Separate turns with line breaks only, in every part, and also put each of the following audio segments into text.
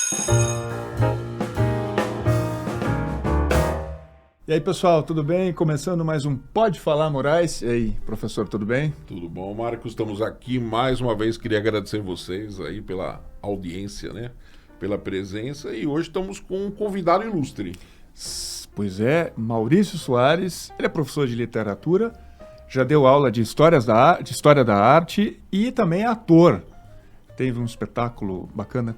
E aí, pessoal, tudo bem? Começando mais um Pode Falar Moraes. E aí, professor, tudo bem?
Tudo bom, Marcos? Estamos aqui mais uma vez. Queria agradecer vocês aí pela audiência, né? Pela presença. E hoje estamos com um convidado ilustre.
Pois é, Maurício Soares. Ele é professor de literatura, já deu aula de história da arte e também é ator. Teve um espetáculo bacana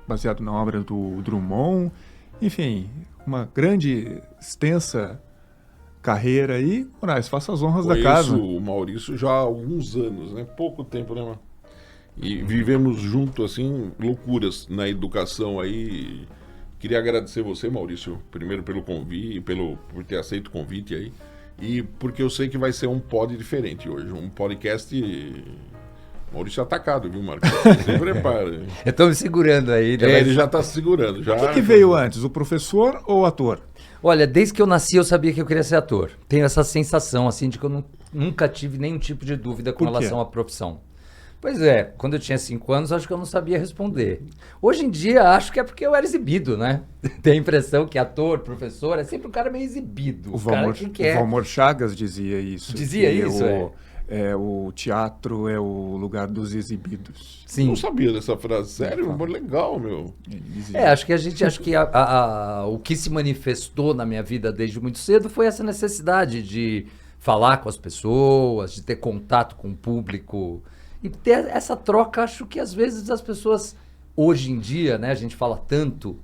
baseado na obra do Drummond. Enfim, uma grande, extensa carreira aí. Moraes, faça as honras da casa.
Conheço o Maurício já há alguns anos, né? Pouco tempo, né, mano? E vivemos junto, assim, loucuras na educação aí. Queria agradecer você, Maurício, primeiro pelo convite, por ter aceito o convite aí. E porque eu sei que vai ser um pod diferente hoje, um podcast... Maurício atacado, viu, Marcos? Se prepara.
Eu tô me segurando aí.
Ele já tá se segurando. Já...
O que veio antes, o professor ou o ator?
Olha, desde que eu nasci eu sabia que eu queria ser ator. Tenho essa sensação, assim, de que eu nunca tive nenhum tipo de dúvida com relação à profissão. Pois é, quando eu tinha 5 anos, acho que eu não sabia responder. Hoje em dia, acho que é porque eu era exibido, né? Tenho a impressão que ator, professor, é sempre um cara meio exibido.
O Valmor Chagas dizia isso.
Dizia isso,
o teatro é o lugar dos exibidos.
Sim. Não sabia dessa frase, sério? Mas legal, meu.
Acho que o que se manifestou na minha vida desde muito cedo foi essa necessidade de falar com as pessoas, de ter contato com o público e ter essa troca. Acho que às vezes as pessoas, hoje em dia, né, a gente fala tanto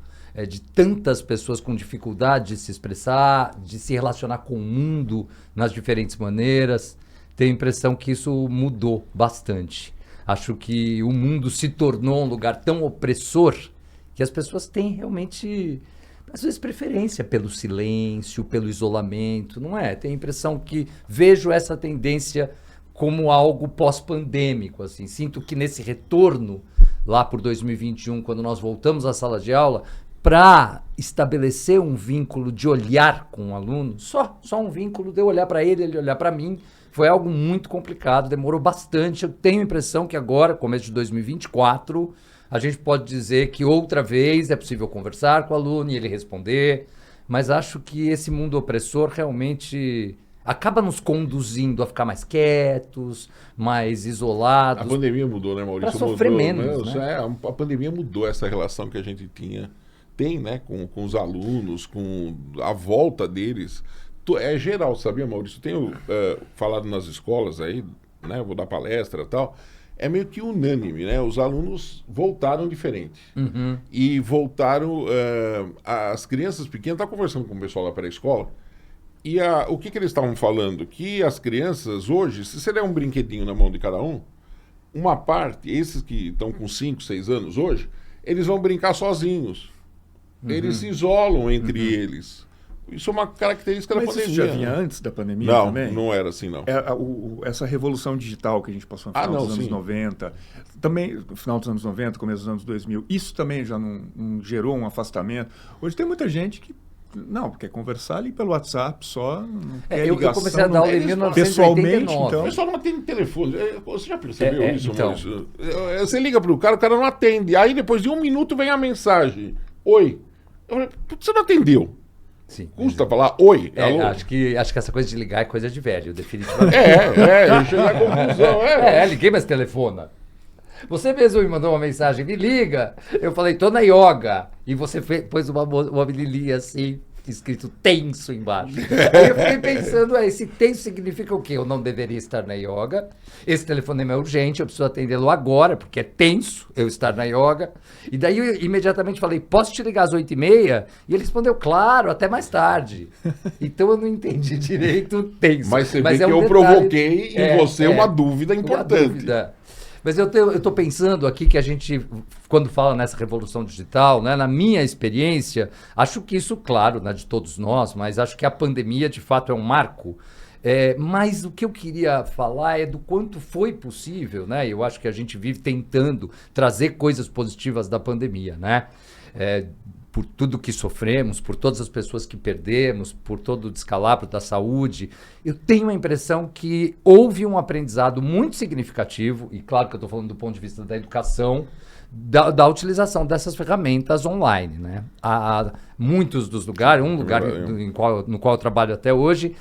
de tantas pessoas com dificuldade de se expressar, de se relacionar com o mundo nas diferentes maneiras. Tenho a impressão que isso mudou bastante. Acho que o mundo se tornou um lugar tão opressor que as pessoas têm realmente, às vezes, preferência pelo silêncio, pelo isolamento, não é? Tenho a impressão que vejo essa tendência como algo pós-pandêmico, assim. Sinto que nesse retorno, lá por 2021, quando nós voltamos à sala de aula, para estabelecer um vínculo de olhar com o aluno, só um vínculo de eu olhar para ele olhar para mim, foi algo muito complicado, demorou bastante. Eu tenho a impressão que agora, começo de 2024, a gente pode dizer que outra vez é possível conversar com o aluno e ele responder, mas acho que esse mundo opressor realmente acaba nos conduzindo a ficar mais quietos, mais isolados.
A pandemia mudou, né, Maurício?
Para sofrer menos, né?
A pandemia mudou essa relação que a gente tem, né, com os alunos, com a volta deles. É geral, sabia, Maurício? Tenho falado nas escolas aí, né? Vou dar palestra e tal. É meio que unânime, né? Os alunos voltaram diferente.
Uhum.
E voltaram... as crianças pequenas... Estava conversando com o pessoal da pré-escola. E o que eles estavam falando? Que as crianças hoje, se você der um brinquedinho na mão de cada um, uma parte, esses que estão com 5, 6 anos hoje, eles vão brincar sozinhos. Uhum. Eles se isolam entre eles. Isso é uma característica da pandemia.
Isso já vinha antes da pandemia também?
Não era assim, não.
Essa revolução digital que a gente passou no final dos anos 90, também no final dos anos 90, começo dos anos 2000, isso também já não gerou um afastamento. Hoje tem muita gente que não quer conversar ali pelo WhatsApp só, não quer ligação.
Eu comecei a dar aula em 1989.
Pessoalmente, então...
O pessoal não atende telefone. Você já percebeu isso,
então.
Maurício? Você liga pro cara, o cara não atende. Aí depois de 1 minuto vem a mensagem. Oi. Eu falei, você não atendeu.
Sim,
custa falar oi, alô?
Acho que essa coisa de ligar é coisa de velho, definitivamente.
Eu cheguei à conclusão.
Liguei, mas telefona. Você mesmo me mandou uma mensagem, me liga. Eu falei, tô na yoga. E você pôs uma menininha assim, escrito tenso embaixo. Aí eu fiquei pensando, esse tenso significa o quê? Eu não deveria estar na yoga. Esse telefonema é urgente, eu preciso atendê-lo agora, porque é tenso eu estar na yoga. E daí eu imediatamente falei, posso te ligar às 8h30? E ele respondeu, claro, até mais tarde. Então eu não entendi direito o tenso.
Mas você vê que eu provoquei em você uma dúvida importante.
Uma dúvida. Mas eu estou pensando aqui que a gente, quando fala nessa revolução digital, né, na minha experiência, acho que isso, claro, né, de todos nós, mas acho que a pandemia, de fato, é um marco. Mas o que eu queria falar é do quanto foi possível, né? Eu acho que a gente vive tentando trazer coisas positivas da pandemia, né? Por tudo que sofremos, por todas as pessoas que perdemos, por todo o descalabro da saúde, eu tenho a impressão que houve um aprendizado muito significativo, e claro que eu estou falando do ponto de vista da educação, da utilização dessas ferramentas online, né? Há muitos dos lugares, um lugar no qual eu trabalho até hoje,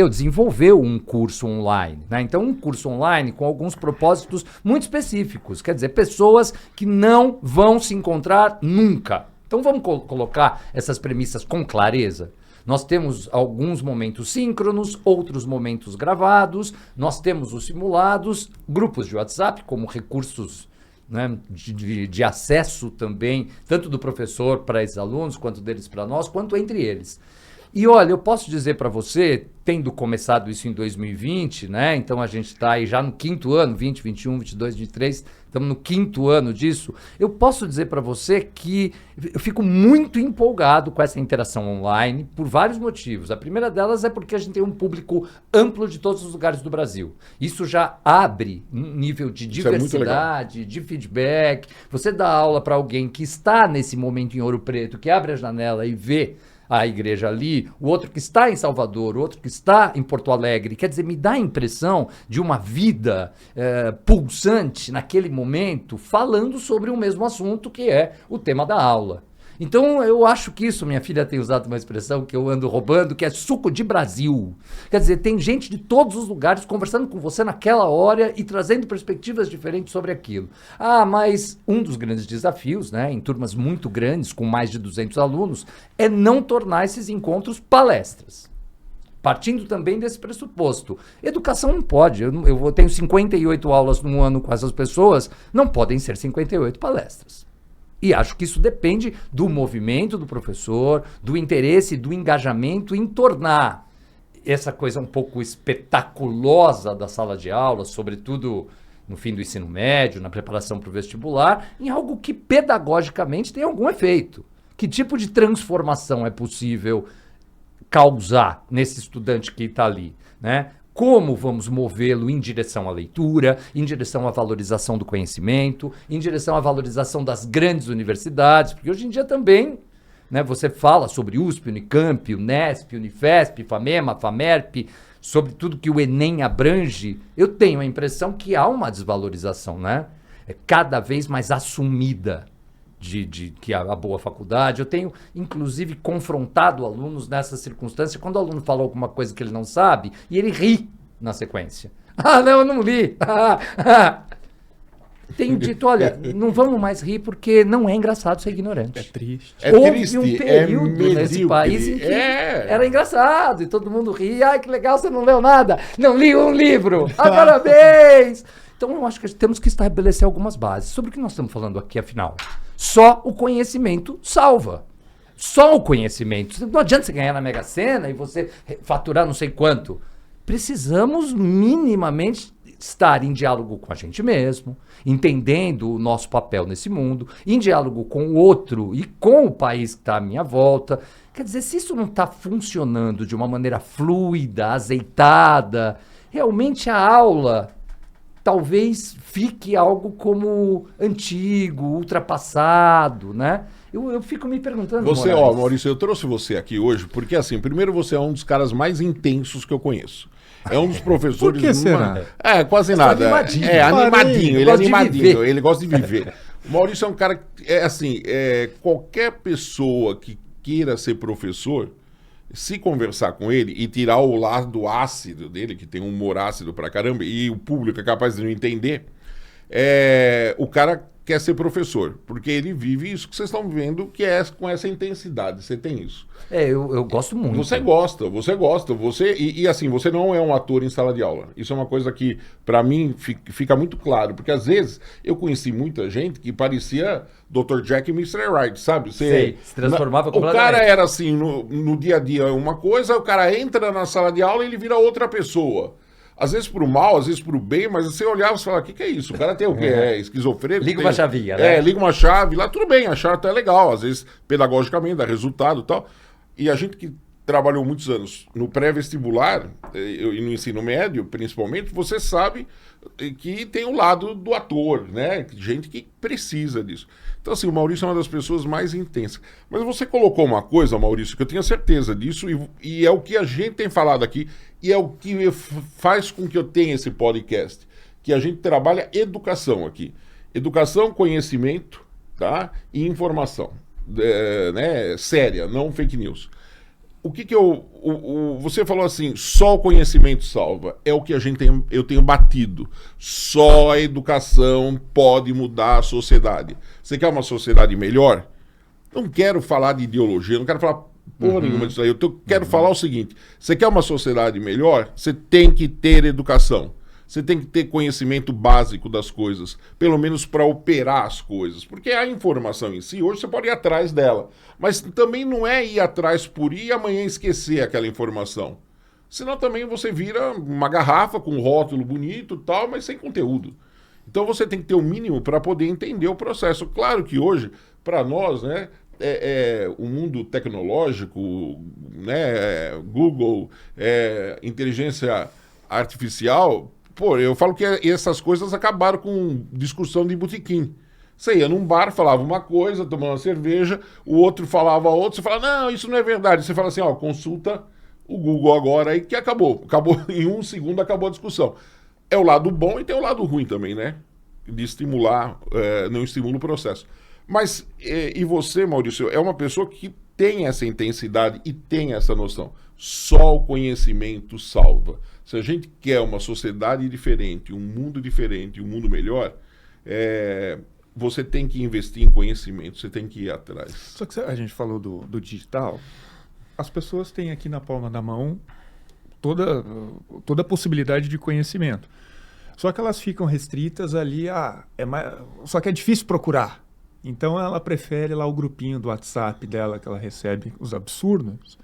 desenvolveu um curso online, né? Então, um curso online com alguns propósitos muito específicos, quer dizer, pessoas que não vão se encontrar nunca. Então, vamos colocar essas premissas com clareza. Nós temos alguns momentos síncronos, outros momentos gravados, nós temos os simulados, grupos de WhatsApp como recursos, né, de acesso também, tanto do professor para esses alunos, quanto deles para nós, quanto entre eles. E olha, eu posso dizer para você, tendo começado isso em 2020, né? Então a gente está aí já no 5º ano, 20, 21, 22, 23, estamos no 5º ano disso. Eu posso dizer para você que eu fico muito empolgado com essa interação online por vários motivos. A primeira delas é porque a gente tem um público amplo de todos os lugares do Brasil. Isso já abre um nível de diversidade, de feedback. Você dá aula para alguém que está nesse momento em Ouro Preto, que abre a janela e vê a igreja ali, o outro que está em Salvador, o outro que está em Porto Alegre. Quer dizer, me dá a impressão de uma vida pulsante naquele momento, falando sobre o mesmo assunto que é o tema da aula. Então, eu acho que isso, minha filha tem usado uma expressão que eu ando roubando, que é suco de Brasil. Quer dizer, tem gente de todos os lugares conversando com você naquela hora e trazendo perspectivas diferentes sobre aquilo. Ah, mas um dos grandes desafios, né, em turmas muito grandes, com mais de 200 alunos, é não tornar esses encontros palestras. Partindo também desse pressuposto. Educação não pode. Eu tenho 58 aulas no ano com essas pessoas, não podem ser 58 palestras. E acho que isso depende do movimento do professor, do interesse, do engajamento em tornar essa coisa um pouco espetaculosa da sala de aula, sobretudo no fim do ensino médio, na preparação para o vestibular, em algo que pedagogicamente tem algum efeito. Que tipo de transformação é possível causar nesse estudante que está ali, né? Como vamos movê-lo em direção à leitura, em direção à valorização do conhecimento, em direção à valorização das grandes universidades, porque hoje em dia também, né, você fala sobre USP, Unicamp, Unesp, Unifesp, FAMEMA, FAMERP, sobre tudo que o Enem abrange. Eu tenho a impressão que há uma desvalorização, né? É cada vez mais assumida que a boa faculdade. Eu tenho, inclusive, confrontado alunos nessa circunstância, quando o aluno fala alguma coisa que ele não sabe, e ele ri na sequência. Ah, não, eu não li. Tenho dito, olha, não vamos mais rir porque não é engraçado ser ignorante.
É triste.
Houve
triste,
um período nesse
medíocre.
país em que era engraçado e todo mundo ria. Ai, que legal, você não leu nada. Não li um livro. Ah, parabéns. Então, eu acho que temos que estabelecer algumas bases. Sobre o que nós estamos falando aqui, afinal? Só o conhecimento salva. Só o conhecimento. Não adianta você ganhar na Mega Sena e você faturar não sei quanto. Precisamos minimamente estar em diálogo com a gente mesmo, entendendo o nosso papel nesse mundo, em diálogo com o outro e com o país que está à minha volta. Quer dizer, se isso não está funcionando de uma maneira fluida, azeitada, realmente a aula talvez fique algo como antigo, ultrapassado, né? Eu fico me perguntando,
Você,
Moraes.
Maurício, eu trouxe você aqui hoje porque, assim, primeiro você é um dos caras mais intensos que eu conheço. É um dos professores...
Por que será?
Quase nada.
animadinho.
Animadinho. Ele é
Gosta de
animadinho.
viver.
Ele gosta de viver. O Maurício é um cara que, qualquer pessoa que queira ser professor, se conversar com ele e tirar o lado ácido dele, que tem um humor ácido pra caramba, e o público é capaz de não entender, o cara quer ser professor, porque ele vive isso que vocês estão vendo, que é com essa intensidade. Você tem isso.
Eu gosto muito.
Você gosta. E assim, você não é um ator em sala de aula. Isso é uma coisa que, pra mim, fica muito claro. Porque, às vezes, eu conheci muita gente que parecia Dr. Jack e Mr. Hyde, sabe?
Se transformava completamente.
O cara era assim, no dia a dia uma coisa, o cara entra na sala de aula e ele vira outra pessoa. Às vezes pro mal, às vezes pro bem, mas você olhava e falava, o que é isso? O cara tem o quê? É esquizofrênico?
Liga uma chavinha, né?
Liga uma chave lá, tudo bem, a chave até é legal, às vezes pedagogicamente dá resultado e tal. E a gente que trabalhou muitos anos no pré-vestibular e no ensino médio, principalmente, você sabe que tem o lado do ator, né? Gente que precisa disso. Então, assim, o Maurício é uma das pessoas mais intensas. Mas você colocou uma coisa, Maurício, que eu tenho certeza disso, e é o que a gente tem falado aqui, e é o que faz com que eu tenha esse podcast, que a gente trabalha educação aqui. Educação, conhecimento, tá? E informação. Né? Séria, não fake news. O que você falou assim, só o conhecimento salva. É o que eu tenho batido. Só a educação pode mudar a sociedade. Você quer uma sociedade melhor? Não quero falar de ideologia, não quero falar porra nenhuma disso aí. Eu quero falar o seguinte, você quer uma sociedade melhor? Você tem que ter educação. Você tem que ter conhecimento básico das coisas, pelo menos para operar as coisas. Porque a informação em si, hoje você pode ir atrás dela. Mas também não é ir atrás por ir e amanhã esquecer aquela informação. Senão também você vira uma garrafa com um rótulo bonito e tal, mas sem conteúdo. Então você tem que ter o mínimo para poder entender o processo. Claro que hoje, para nós, né, o mundo tecnológico, né, Google, inteligência artificial... Pô, eu falo que essas coisas acabaram com discussão de botequim. Você ia num bar, falava uma coisa, tomava uma cerveja, o outro falava outra, você fala, não, isso não é verdade. Você fala assim, ó, consulta o Google agora aí que acabou. Acabou, em 1 segundo acabou a discussão. É o lado bom e tem o lado ruim também, né? De estimular, não estimula o processo. Mas, e você, Maurício, é uma pessoa que tem essa intensidade e tem essa noção. Só o conhecimento salva. Se a gente quer uma sociedade diferente, um mundo diferente, um mundo melhor, você tem que investir em conhecimento, você tem que ir atrás.
Só que a gente falou do digital, as pessoas têm aqui na palma da mão toda a possibilidade de conhecimento. Só que elas ficam restritas ali só que é difícil procurar. Então ela prefere lá o grupinho do WhatsApp dela, que ela recebe os absurdos,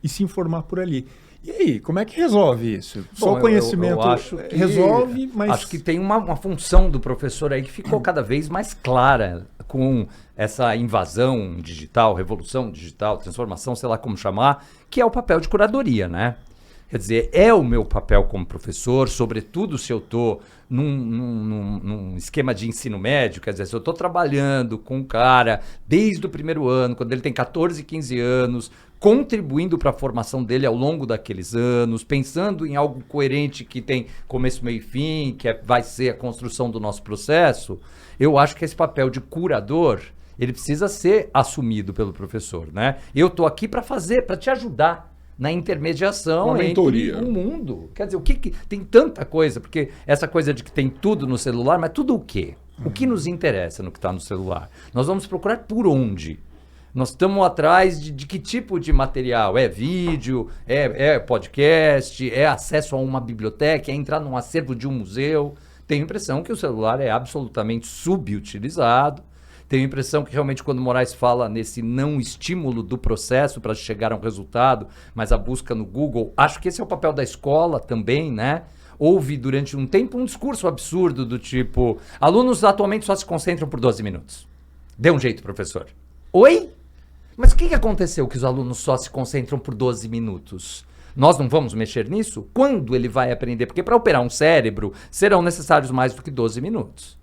e se informar por ali. E aí, como é que resolve isso? Só o conhecimento
eu acho que
resolve, mas...
Acho que tem uma função do professor aí que ficou cada vez mais clara com essa invasão digital, revolução digital, transformação, sei lá como chamar, que é o papel de curadoria, né? Quer dizer, é o meu papel como professor, sobretudo se eu estou num esquema de ensino médio, quer dizer, se eu estou trabalhando com um cara desde o primeiro ano, quando ele tem 14, 15 anos, contribuindo para a formação dele ao longo daqueles anos, pensando em algo coerente que tem começo, meio e fim, que vai ser a construção do nosso processo, eu acho que esse papel de curador, ele precisa ser assumido pelo professor, né? Eu estou aqui para te ajudar na intermediação entre o mundo. Quer dizer, o que tem tanta coisa, porque essa coisa de que tem tudo no celular, mas tudo o quê? O que nos interessa no que está no celular? Nós vamos procurar por onde? Nós estamos atrás de que tipo de material? É vídeo, é podcast, é acesso a uma biblioteca, é entrar num acervo de um museu. Tenho a impressão que o celular é absolutamente subutilizado. Tenho a impressão que realmente quando o Moraes fala nesse não estímulo do processo para chegar a um resultado, mas a busca no Google, acho que esse é o papel da escola também, né? Houve durante um tempo um discurso absurdo do tipo, alunos atualmente só se concentram por 12 minutos. Dê um jeito, professor. Oi? Mas o que aconteceu que os alunos só se concentram por 12 minutos? Nós não vamos mexer nisso? Quando ele vai aprender? Porque para operar um cérebro serão necessários mais do que 12 minutos.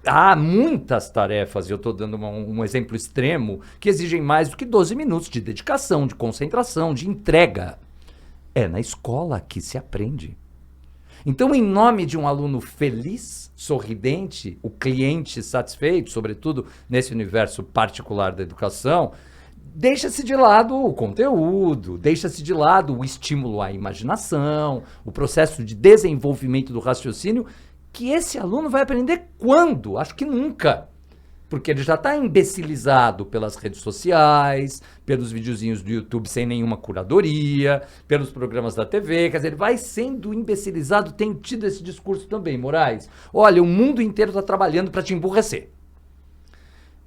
Há muitas tarefas, e eu estou dando um exemplo extremo, que exigem mais do que 12 minutos de dedicação, de concentração, de entrega. É na escola que se aprende. Então, em nome de um aluno feliz, sorridente, o cliente satisfeito, sobretudo nesse universo particular da educação, deixa-se de lado o conteúdo, deixa-se de lado o estímulo à imaginação, o processo de desenvolvimento do raciocínio, que esse aluno vai aprender quando? Acho que nunca. Porque ele já está imbecilizado pelas redes sociais, pelos videozinhos do YouTube sem nenhuma curadoria, pelos programas da TV. Quer dizer, ele vai sendo imbecilizado. Tenho tido esse discurso também, Moraes. Olha, o mundo inteiro está trabalhando para te emburrecer.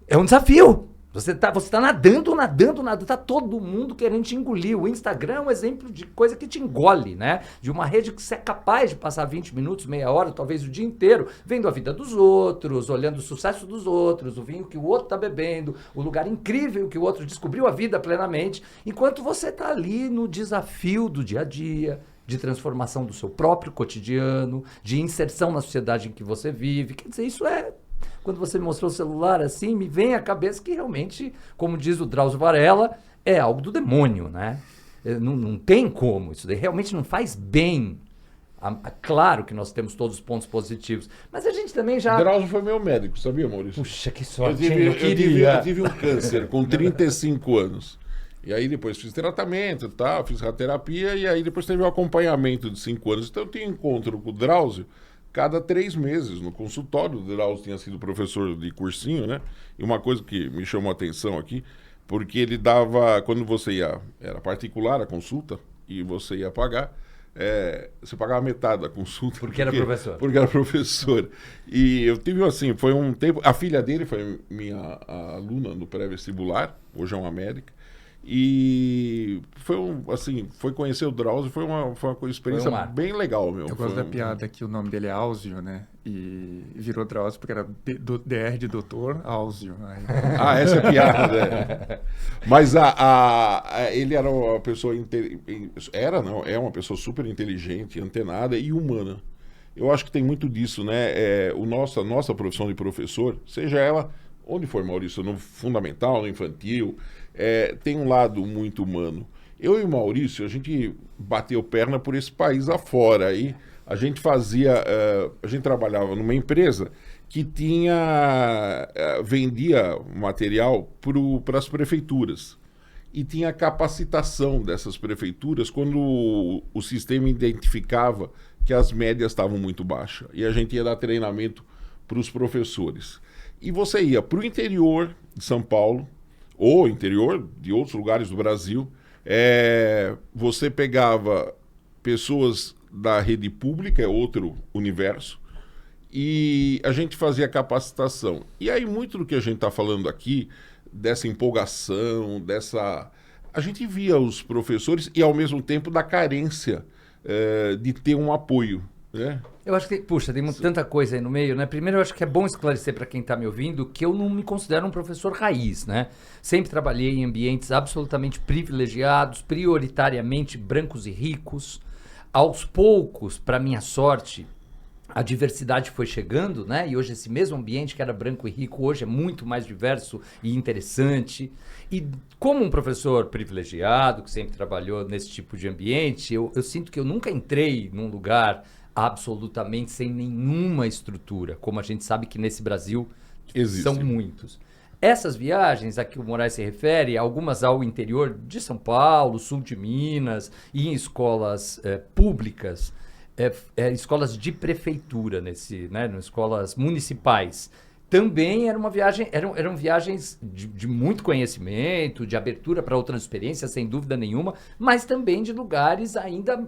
É um desafio. Você tá nadando, tá todo mundo querendo te engolir. O Instagram é um exemplo de coisa que te engole, né? De uma rede que você é capaz de passar 20 minutos, meia hora, talvez o dia inteiro, vendo a vida dos outros, olhando o sucesso dos outros, o vinho que o outro tá bebendo, o lugar incrível que o outro descobriu a vida plenamente, enquanto você tá ali no desafio do dia a dia, de transformação do seu próprio cotidiano, de inserção na sociedade em que você vive. Quer dizer, isso é... Quando você me mostrou o celular assim, me vem à cabeça que realmente, como diz o Drauzio Varela, é algo do demônio, né? Não tem como, isso daí realmente não faz bem Claro que nós temos todos os pontos positivos, mas a gente também já...
Drauzio foi meu médico, sabia, Maurício?
Puxa, que
Eu
sorte,
tive,
hein?
eu, tive, eu tive um câncer com 35 anos. E aí depois fiz tratamento e tal, fiz radioterapia, e aí depois teve um acompanhamento de 5 anos. Então eu tinha encontro com o Drauzio cada 3 meses no consultório. O Drauzio tinha sido professor de cursinho, né? E uma coisa que me chamou a atenção aqui, porque ele dava, quando você ia, era particular a consulta, e você ia pagar, você pagava metade da consulta.
Porque era professor.
Porque era professor. E eu tive assim, foi um tempo, a filha dele foi minha aluna no pré-vestibular, hoje é uma médica, e foi foi conhecer o Drauzio, foi uma experiência bem legal, meu.
Eu gosto da piada que o nome dele é Áuzio, né? E virou Drauzio porque era do DR de doutor Áuzio.
Ah, essa é a piada, né? Mas ele era uma pessoa é uma pessoa super inteligente, antenada e humana. Eu acho que tem muito disso, né? A nossa profissão de professor, seja ela onde for, Maurício, no fundamental, no infantil, tem um lado muito humano. Eu e o Maurício, a gente bateu perna por esse país afora. Aí a gente a gente trabalhava numa empresa que vendia material para as prefeituras. E tinha capacitação dessas prefeituras quando o sistema identificava que as médias estavam muito baixas. E a gente ia dar treinamento para os professores. E você ia para o interior de São Paulo, ou interior de outros lugares do Brasil, você pegava pessoas da rede pública, é outro universo, e a gente fazia capacitação. E aí muito do que a gente está falando aqui, dessa empolgação, a gente via os professores e ao mesmo tempo da carência de ter um apoio, né?
Eu acho que, tem tanta coisa aí no meio, né? Primeiro, eu acho que é bom esclarecer para quem está me ouvindo que eu não me considero um professor raiz, né? Sempre trabalhei em ambientes absolutamente privilegiados, prioritariamente brancos e ricos. Aos poucos, para minha sorte, a diversidade foi chegando, né? E hoje esse mesmo ambiente que era branco e rico, hoje é muito mais diverso e interessante. E como um professor privilegiado, que sempre trabalhou nesse tipo de ambiente, eu sinto que eu nunca entrei num lugar absolutamente sem nenhuma estrutura, como a gente sabe que nesse Brasil são muitos. Essas viagens a que o Moraes se refere, algumas ao interior de São Paulo, sul de Minas, e em escolas públicas, escolas de prefeitura, escolas municipais. Também era uma viagem, eram viagens de muito conhecimento, de abertura para outras experiências, sem dúvida nenhuma, mas também de lugares ainda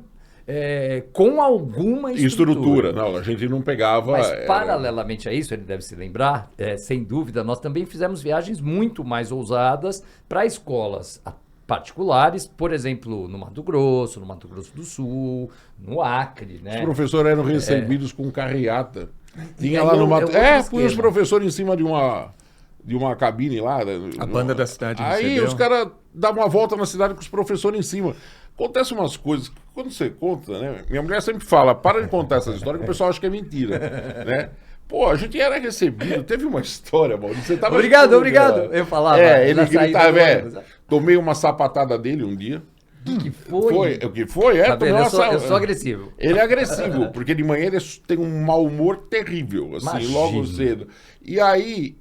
com alguma estrutura.
Não, a gente não pegava...
Mas paralelamente a isso, ele deve se lembrar, sem dúvida, nós também fizemos viagens muito mais ousadas para escolas particulares, por exemplo, no Mato Grosso do Sul, no Acre, né?
Os professores eram recebidos com carreata. Tinha lá no Mato... Põe os professores em cima de uma cabine lá.
A banda da cidade
Aí
recebeu.
os caras davam uma volta na cidade com os professores em cima. Acontece umas coisas, quando você conta, né? Minha mulher sempre fala, para de contar essas histórias que o pessoal acha que é mentira, né? Pô, a gente era recebido, teve uma história, Maurício, você tava...
Obrigado. Eu falava.
Ele gritava, tomei uma sapatada dele um dia.
Que foi?
O que foi?
Tá vendo? Eu sou agressivo.
Ele é agressivo, porque de manhã ele tem um mau humor terrível, assim,
Imagina.
Logo cedo. E aí,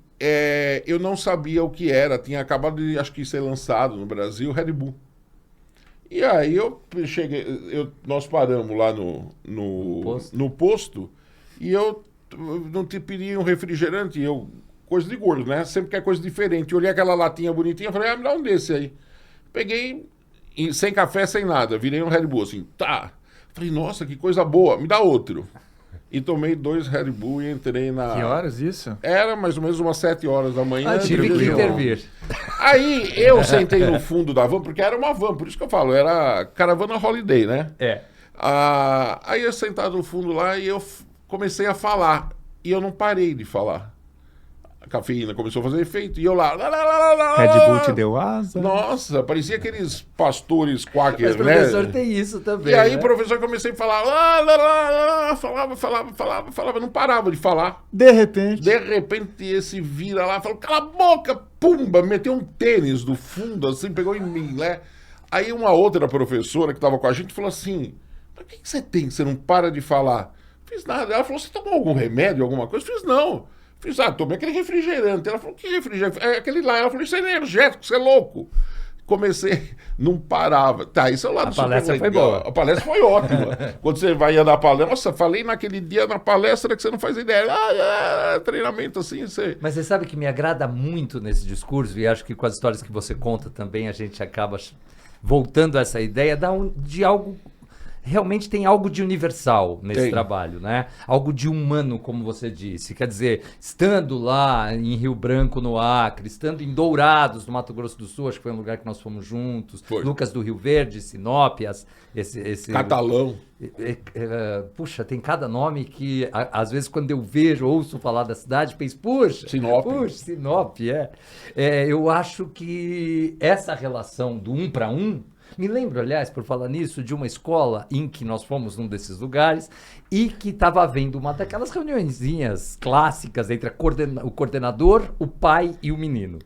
eu não sabia o que era, tinha acabado de, acho que, ser lançado no Brasil, Red Bull. E aí eu cheguei, nós paramos lá no posto e eu não te pedi um refrigerante, coisa de gordo, né? Sempre quer coisa diferente. Eu olhei aquela latinha bonitinha, falei, me dá um desse aí. Peguei, sem café, sem nada, virei um Red Bull, assim, tá. Falei, nossa, que coisa boa, me dá outro. E tomei 2 Red Bull e entrei na...
Que horas isso?
Era mais ou menos umas 7 horas da manhã.
Tive que intervir.
Aí eu sentei no fundo da van, porque era uma van, por isso que eu falo, era caravana holiday, né? Aí eu sentado no fundo lá e eu comecei a falar. E eu não parei de falar. A cafeína começou a fazer efeito e eu lá...
Red Bull te deu asa?
Nossa, parecia aqueles pastores quackers,
né? Mas o professor tem isso também,
E aí
né?
o professor comecei a falar... Falava, não parava de falar.
De repente,
esse vira lá, falou, cala a boca, pumba, meteu um tênis do fundo, assim, pegou em mim, né? Aí uma outra professora que estava com a gente falou assim, mas o que você tem que você não para de falar? Fiz nada. Ela falou, você tomou algum remédio, alguma coisa? Fiz, não. Fiz, tomei aquele refrigerante. Ela falou, que refrigerante? É aquele lá. Ela falou, isso é energético, você é louco. Comecei, não parava. Tá, isso é o lado
A palestra foi boa.
A palestra foi ótima. Quando você vai andar na palestra, nossa, falei naquele dia na palestra que você não faz ideia. Treinamento assim, você...
Mas você sabe que me agrada muito nesse discurso, e acho que com as histórias que você conta também, a gente acaba voltando a essa ideia de algo... Realmente tem algo de universal nesse trabalho, né? Algo de humano, como você disse. Quer dizer, estando lá em Rio Branco, no Acre, estando em Dourados, no Mato Grosso do Sul, acho que foi um lugar que nós fomos juntos.
Foi.
Lucas do Rio Verde, Sinop, esse
Catalão.
Puxa, tem cada nome que, às vezes, quando eu vejo, ouço falar da cidade, penso, puxa, Sinop, eu acho que essa relação do 1 para 1, me lembro, aliás, por falar nisso, de uma escola em que nós fomos num desses lugares e que estava havendo uma daquelas reuniõezinhas clássicas entre o coordenador, o pai e o menino.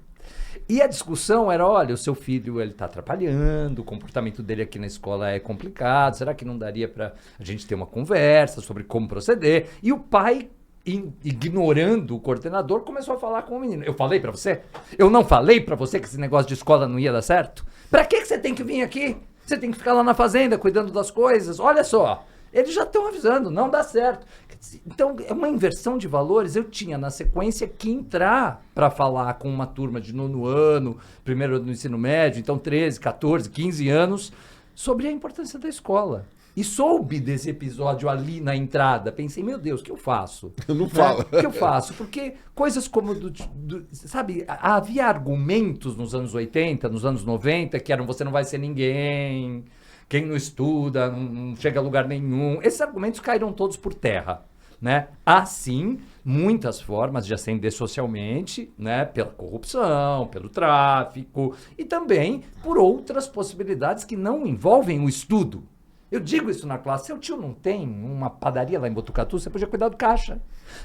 E a discussão era, olha, o seu filho ele está atrapalhando, o comportamento dele aqui na escola é complicado, será que não daria para a gente ter uma conversa sobre como proceder? E o pai, ignorando o coordenador, começou a falar com o menino. Eu falei para você? Eu não falei para você que esse negócio de escola não ia dar certo? Para que você tem que vir aqui? Você tem que ficar lá na fazenda cuidando das coisas. Olha só, eles já estão avisando, não dá certo. Então, é uma inversão de valores. Eu tinha, na sequência, que entrar para falar com uma turma de 9º ano, primeiro ano do ensino médio, então 13, 14, 15 anos, sobre a importância da escola. E soube desse episódio ali na entrada. Pensei, meu Deus, o que eu faço?
Não fala.
O que eu faço? Porque coisas como... sabe, havia argumentos nos anos 80, nos anos 90, que eram você não vai ser ninguém, quem não estuda, não chega a lugar nenhum. Esses argumentos caíram todos por terra. Né? Há, sim, muitas formas de ascender socialmente, né? Pela corrupção, pelo tráfico e também por outras possibilidades que não envolvem o estudo. Eu digo isso na classe, seu tio não tem uma padaria lá em Botucatu, você podia cuidar do caixa.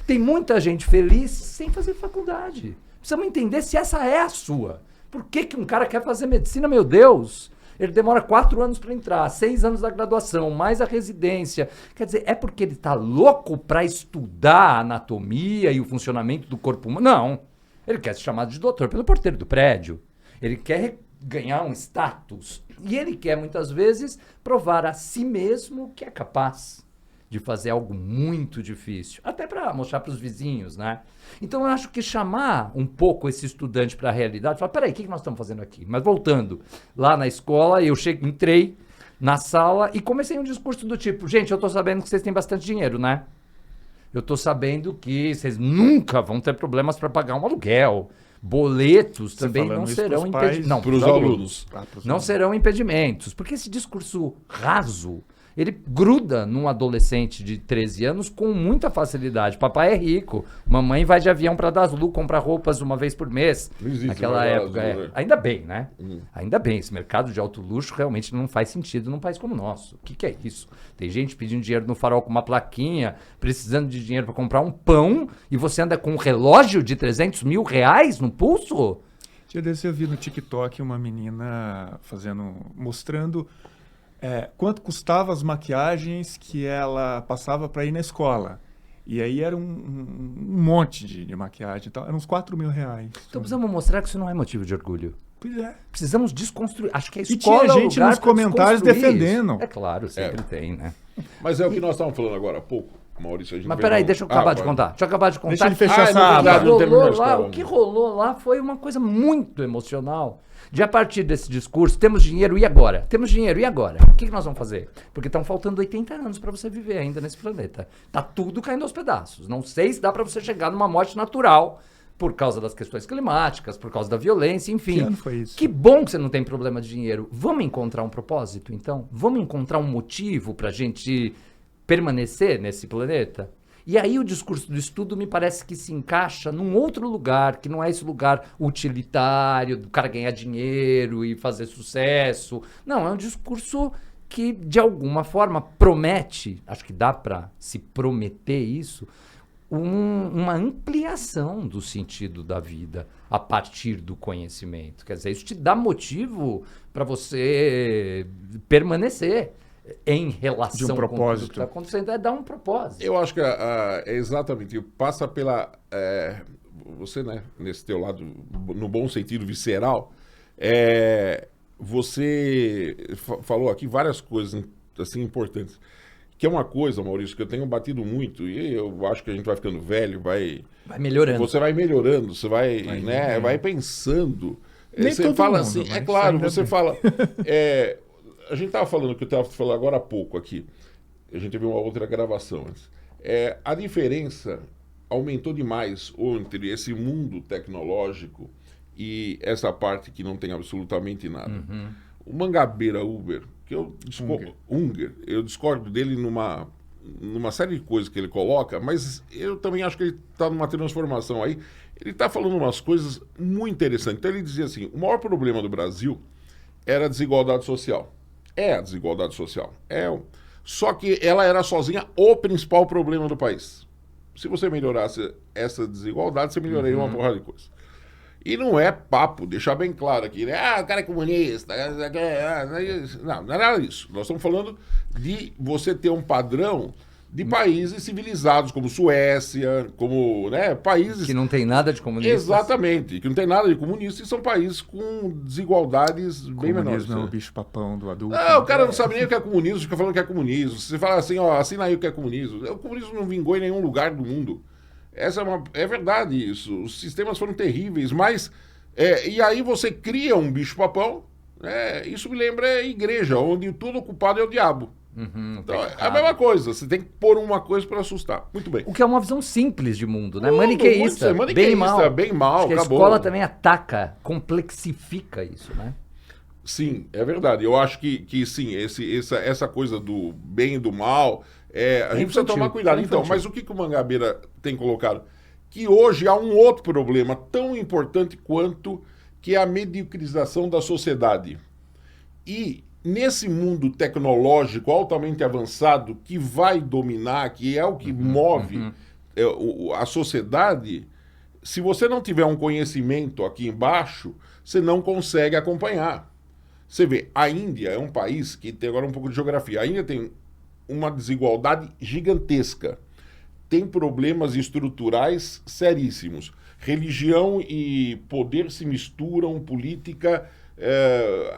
Tem muita gente feliz sem fazer faculdade. Precisamos entender se essa é a sua. Por que um cara quer fazer medicina, meu Deus? Ele demora 4 anos para entrar, 6 anos da graduação, mais a residência. Quer dizer, é porque ele está louco para estudar a anatomia e o funcionamento do corpo humano? Não. Ele quer ser chamado de doutor pelo porteiro do prédio. Ele quer ganhar um status. E ele quer, muitas vezes, provar a si mesmo que é capaz de fazer algo muito difícil. Até para mostrar para os vizinhos, né? Então, eu acho que chamar um pouco esse estudante para a realidade, falar, peraí, o que nós estamos fazendo aqui? Mas voltando, lá na escola, eu entrei na sala e comecei um discurso do tipo, gente, eu estou sabendo que vocês têm bastante dinheiro, né? Eu estou sabendo que vocês nunca vão ter problemas para pagar um aluguel. Boletos também não serão impedimentos. Não,
para os alunos.
Não serão impedimentos. Porque esse discurso raso, ele gruda num adolescente de 13 anos com muita facilidade. Papai é rico, mamãe vai de avião para Daslu comprar roupas uma vez por mês.
Não existe
naquela época. Né? Ainda bem, né? Ainda bem. Esse mercado de alto luxo realmente não faz sentido num país como o nosso. O que é isso? Tem gente pedindo dinheiro no farol com uma plaquinha, precisando de dinheiro para comprar um pão, e você anda com um relógio de 300 mil reais no pulso?
Dia desse eu vi no TikTok uma menina mostrando quanto custavam as maquiagens que ela passava para ir na escola. E aí era um monte de maquiagem e tal. Eram uns 4 mil reais.
Então precisamos mostrar que isso não é motivo de orgulho.
Pois é.
Precisamos desconstruir. Acho que a
E
escola
tinha gente nos comentários defendendo.
Isso. É claro, sempre tem, né?
Mas é o que nós estávamos falando agora há pouco, Maurício.
Mas peraí, deixa eu acabar de contar. Deixa eu acabar de contar.
Deixa ele fechar essa
aba.
O que rolou lá foi uma coisa muito emocional. De a partir desse discurso, temos dinheiro, e agora? Temos dinheiro, e agora? O que nós vamos fazer? Porque estão faltando 80 anos para você viver ainda nesse planeta. Tá tudo caindo aos pedaços. Não sei se dá para você chegar numa morte natural por causa das questões climáticas, por causa da violência, enfim.
Que ano foi isso?
Que bom que você não tem problema de dinheiro. Vamos encontrar um propósito, então? Vamos encontrar um motivo para a gente permanecer nesse planeta? E aí o discurso do estudo me parece que se encaixa num outro lugar, que não é esse lugar utilitário, do cara ganhar dinheiro e fazer sucesso. Não, é um discurso que, de alguma forma, promete, acho que dá para se prometer isso, uma ampliação do sentido da vida a partir do conhecimento. Quer dizer, isso te dá motivo para você permanecer. em relação
De um
com tudo
propósito.
que está acontecendo, é dar um propósito.
Eu acho que é exatamente, passa pela... você, né, nesse teu lado, no bom sentido visceral, você falou aqui várias coisas assim importantes. Que é uma coisa, Maurício, que eu tenho batido muito, e eu acho que a gente vai ficando velho, vai
melhorando.
Você vai melhorando, você vai pensando.
Nem
Você
todo
fala
mundo,
assim,
mas
é claro,
ainda
você
bem.
fala. A gente estava falando, que eu estava falando agora há pouco aqui, a gente teve uma outra gravação antes. A diferença aumentou demais entre esse mundo tecnológico e essa parte que não tem absolutamente nada.
Uhum.
O Mangabeira Uber, que Unger, eu discordo dele numa série de coisas que ele coloca, mas eu também acho que ele está numa transformação aí. Ele está falando umas coisas muito interessantes. Então ele dizia assim, o maior problema do Brasil era a desigualdade social. É a desigualdade social. Só que ela era sozinha o principal problema do país. Se você melhorasse essa desigualdade, você melhoraria uma porrada de coisa. E não é papo, deixar bem claro aqui, né? O cara é comunista. Não é nada disso. Nós estamos falando de você ter um padrão de países civilizados, como Suécia, como, né, países...
Que não tem nada de comunista.
Exatamente, que não tem nada de comunista e são países com desigualdades bem menores.
Comunismo é o bicho-papão do adulto.
O cara não sabe nem o que é comunismo, fica falando que é comunismo. Se você fala assim, assina aí o que é comunismo. O comunismo não vingou em nenhum lugar do mundo. É verdade isso. Os sistemas foram terríveis, mas... e aí você cria um bicho-papão, isso me lembra a igreja, onde tudo ocupado é o diabo. Então, é a mesma coisa, você tem que pôr uma coisa para assustar. Muito bem.
O que é uma visão simples de mundo, né?
Mundo,
Maniqueísta, bem e mal.
Bem mal,
acho que
acabou.
a escola também ataca, complexifica isso, né?
Sim, é verdade. Eu acho que sim, essa coisa do bem e do mal, a gente precisa tomar cuidado. Então, mas o que o Mangabeira tem colocado? Que hoje há um outro problema tão importante quanto que é a mediocrização da sociedade. E nesse mundo tecnológico altamente avançado que vai dominar, que é o que move a sociedade, se você não tiver um conhecimento aqui embaixo, você não consegue acompanhar. Você vê, a Índia é um país que tem agora um pouco de geografia. A Índia tem uma desigualdade gigantesca. Tem problemas estruturais seríssimos. Religião e poder se misturam, política,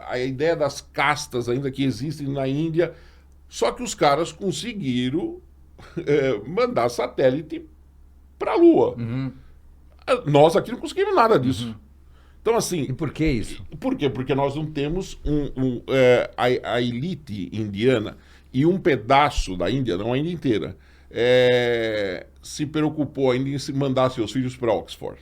a ideia das castas ainda que existem na Índia. Só que os caras conseguiram mandar satélite para a Lua. Nós aqui não conseguimos nada disso. Então, assim...
E por que isso?
Por quê? Porque nós não temos a elite indiana e um pedaço da Índia, não a Índia inteira, se preocupou ainda em mandar seus filhos para Oxford.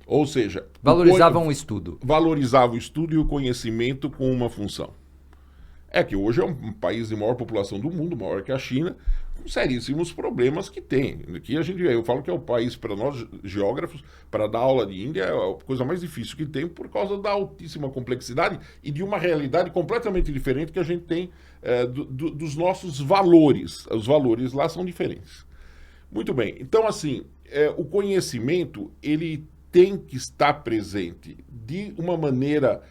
Ou seja...
Valorizavam o estudo.
Valorizava o estudo e o conhecimento com uma função. Que hoje é um país de maior população do mundo, maior que a China, com seríssimos problemas que tem. Aqui eu falo que é o país, para nós geógrafos, para dar aula de Índia, é a coisa mais difícil que tem por causa da altíssima complexidade e de uma realidade completamente diferente que a gente tem dos nossos valores. Os valores lá são diferentes. Muito bem. Então, assim, o conhecimento, ele tem que estar presente de uma maneira...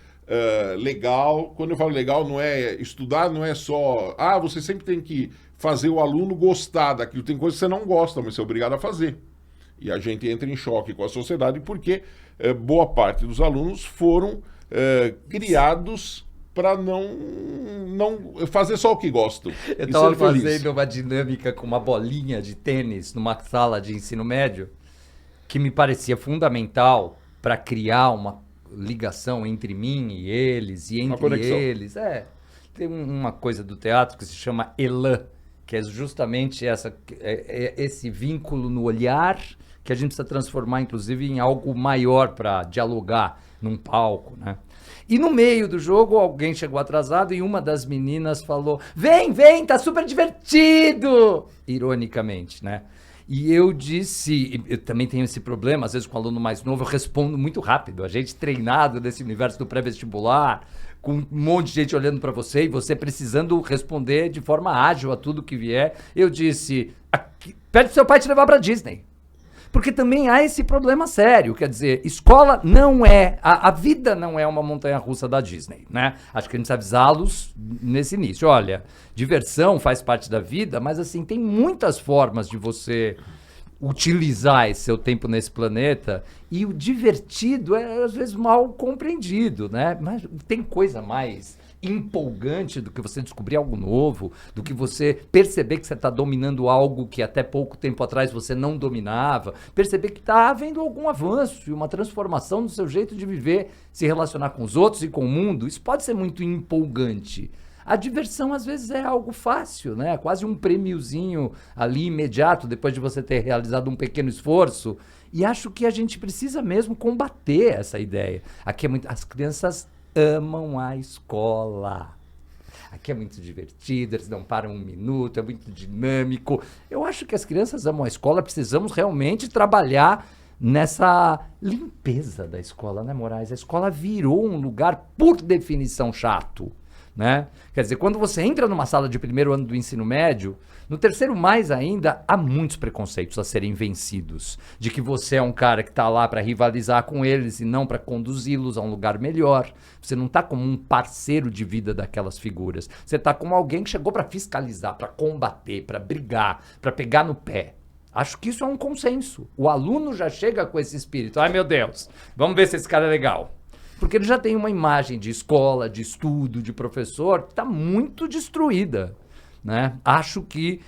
legal. Quando eu falo legal, não é estudar, não é só você sempre tem que fazer o aluno gostar daquilo. Tem coisas que você não gosta, mas você é obrigado a fazer. E a gente entra em choque com a sociedade porque boa parte dos alunos foram criados para não fazer só o que gostam.
Eu estava fazendo uma dinâmica com uma bolinha de tênis numa sala de ensino médio que me parecia fundamental para criar uma ligação entre mim e eles, e entre eles. Tem uma coisa do teatro que se chama elan, que é justamente esse vínculo no olhar que a gente precisa transformar, inclusive, em algo maior para dialogar num palco, né? E no meio do jogo, alguém chegou atrasado e uma das meninas falou: vem, tá super divertido! Ironicamente, né? E eu disse, eu também tenho esse problema, às vezes com aluno mais novo, eu respondo muito rápido. A gente treinado nesse universo do pré-vestibular, com um monte de gente olhando para você e você precisando responder de forma ágil a tudo que vier. Eu disse, pede pro seu pai te levar para Disney. Porque também há esse problema sério, quer dizer, escola não é, a vida não é uma montanha-russa da Disney, né? Acho que a gente precisa avisá-los nesse início. Olha, diversão faz parte da vida, mas assim, tem muitas formas de você utilizar esse seu tempo nesse planeta, e o divertido é às vezes mal compreendido, né? Mas tem coisa mais empolgante do que você descobrir algo novo, do que você perceber que você está dominando algo que até pouco tempo atrás você não dominava, perceber que está havendo algum avanço e uma transformação no seu jeito de viver, se relacionar com os outros e com o mundo. Isso pode ser muito empolgante. A diversão, às vezes, é algo fácil, né? Quase um prêmiozinho ali imediato, depois de você ter realizado um pequeno esforço. E acho que a gente precisa mesmo combater essa ideia. Aqui é muito... As crianças amam a escola. Aqui é muito divertido, eles não param um minuto, é muito dinâmico. Eu acho que as crianças amam a escola, precisamos realmente trabalhar nessa limpeza da escola, né, Moraes? A escola virou um lugar, por definição, chato. Né? Quer dizer, quando você entra numa sala de primeiro ano do ensino médio, no terceiro mais ainda, há muitos preconceitos a serem vencidos. De que você é um cara que está lá para rivalizar com eles e não para conduzi-los a um lugar melhor. Você não está como um parceiro de vida daquelas figuras. Você está como alguém que chegou para fiscalizar, para combater, para brigar, para pegar no pé. Acho que isso é um consenso. O aluno já chega com esse espírito. Ai, meu Deus, vamos ver se esse cara é legal. Porque ele já tem uma imagem de escola, de estudo, de professor, que está muito destruída. Né? Acho que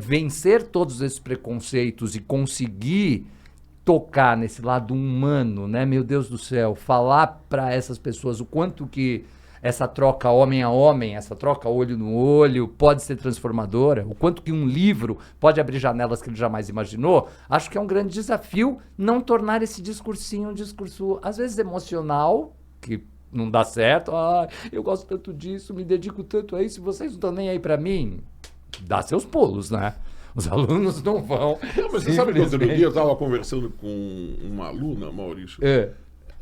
vencer todos esses preconceitos e conseguir tocar nesse lado humano, né? Meu Deus do céu, falar para essas pessoas o quanto que essa troca homem a homem, essa troca olho no olho pode ser transformadora, o quanto que um livro pode abrir janelas que ele jamais imaginou, acho que é um grande desafio não tornar esse discursinho um discurso, às vezes, emocional, que não dá certo. Ah, eu gosto tanto disso, me dedico tanto a isso, e vocês não estão nem aí para mim. Dá seus pulos, né? Os alunos não vão.
Não, mas você sabe que outro dia eu estava conversando com uma aluna, Maurício,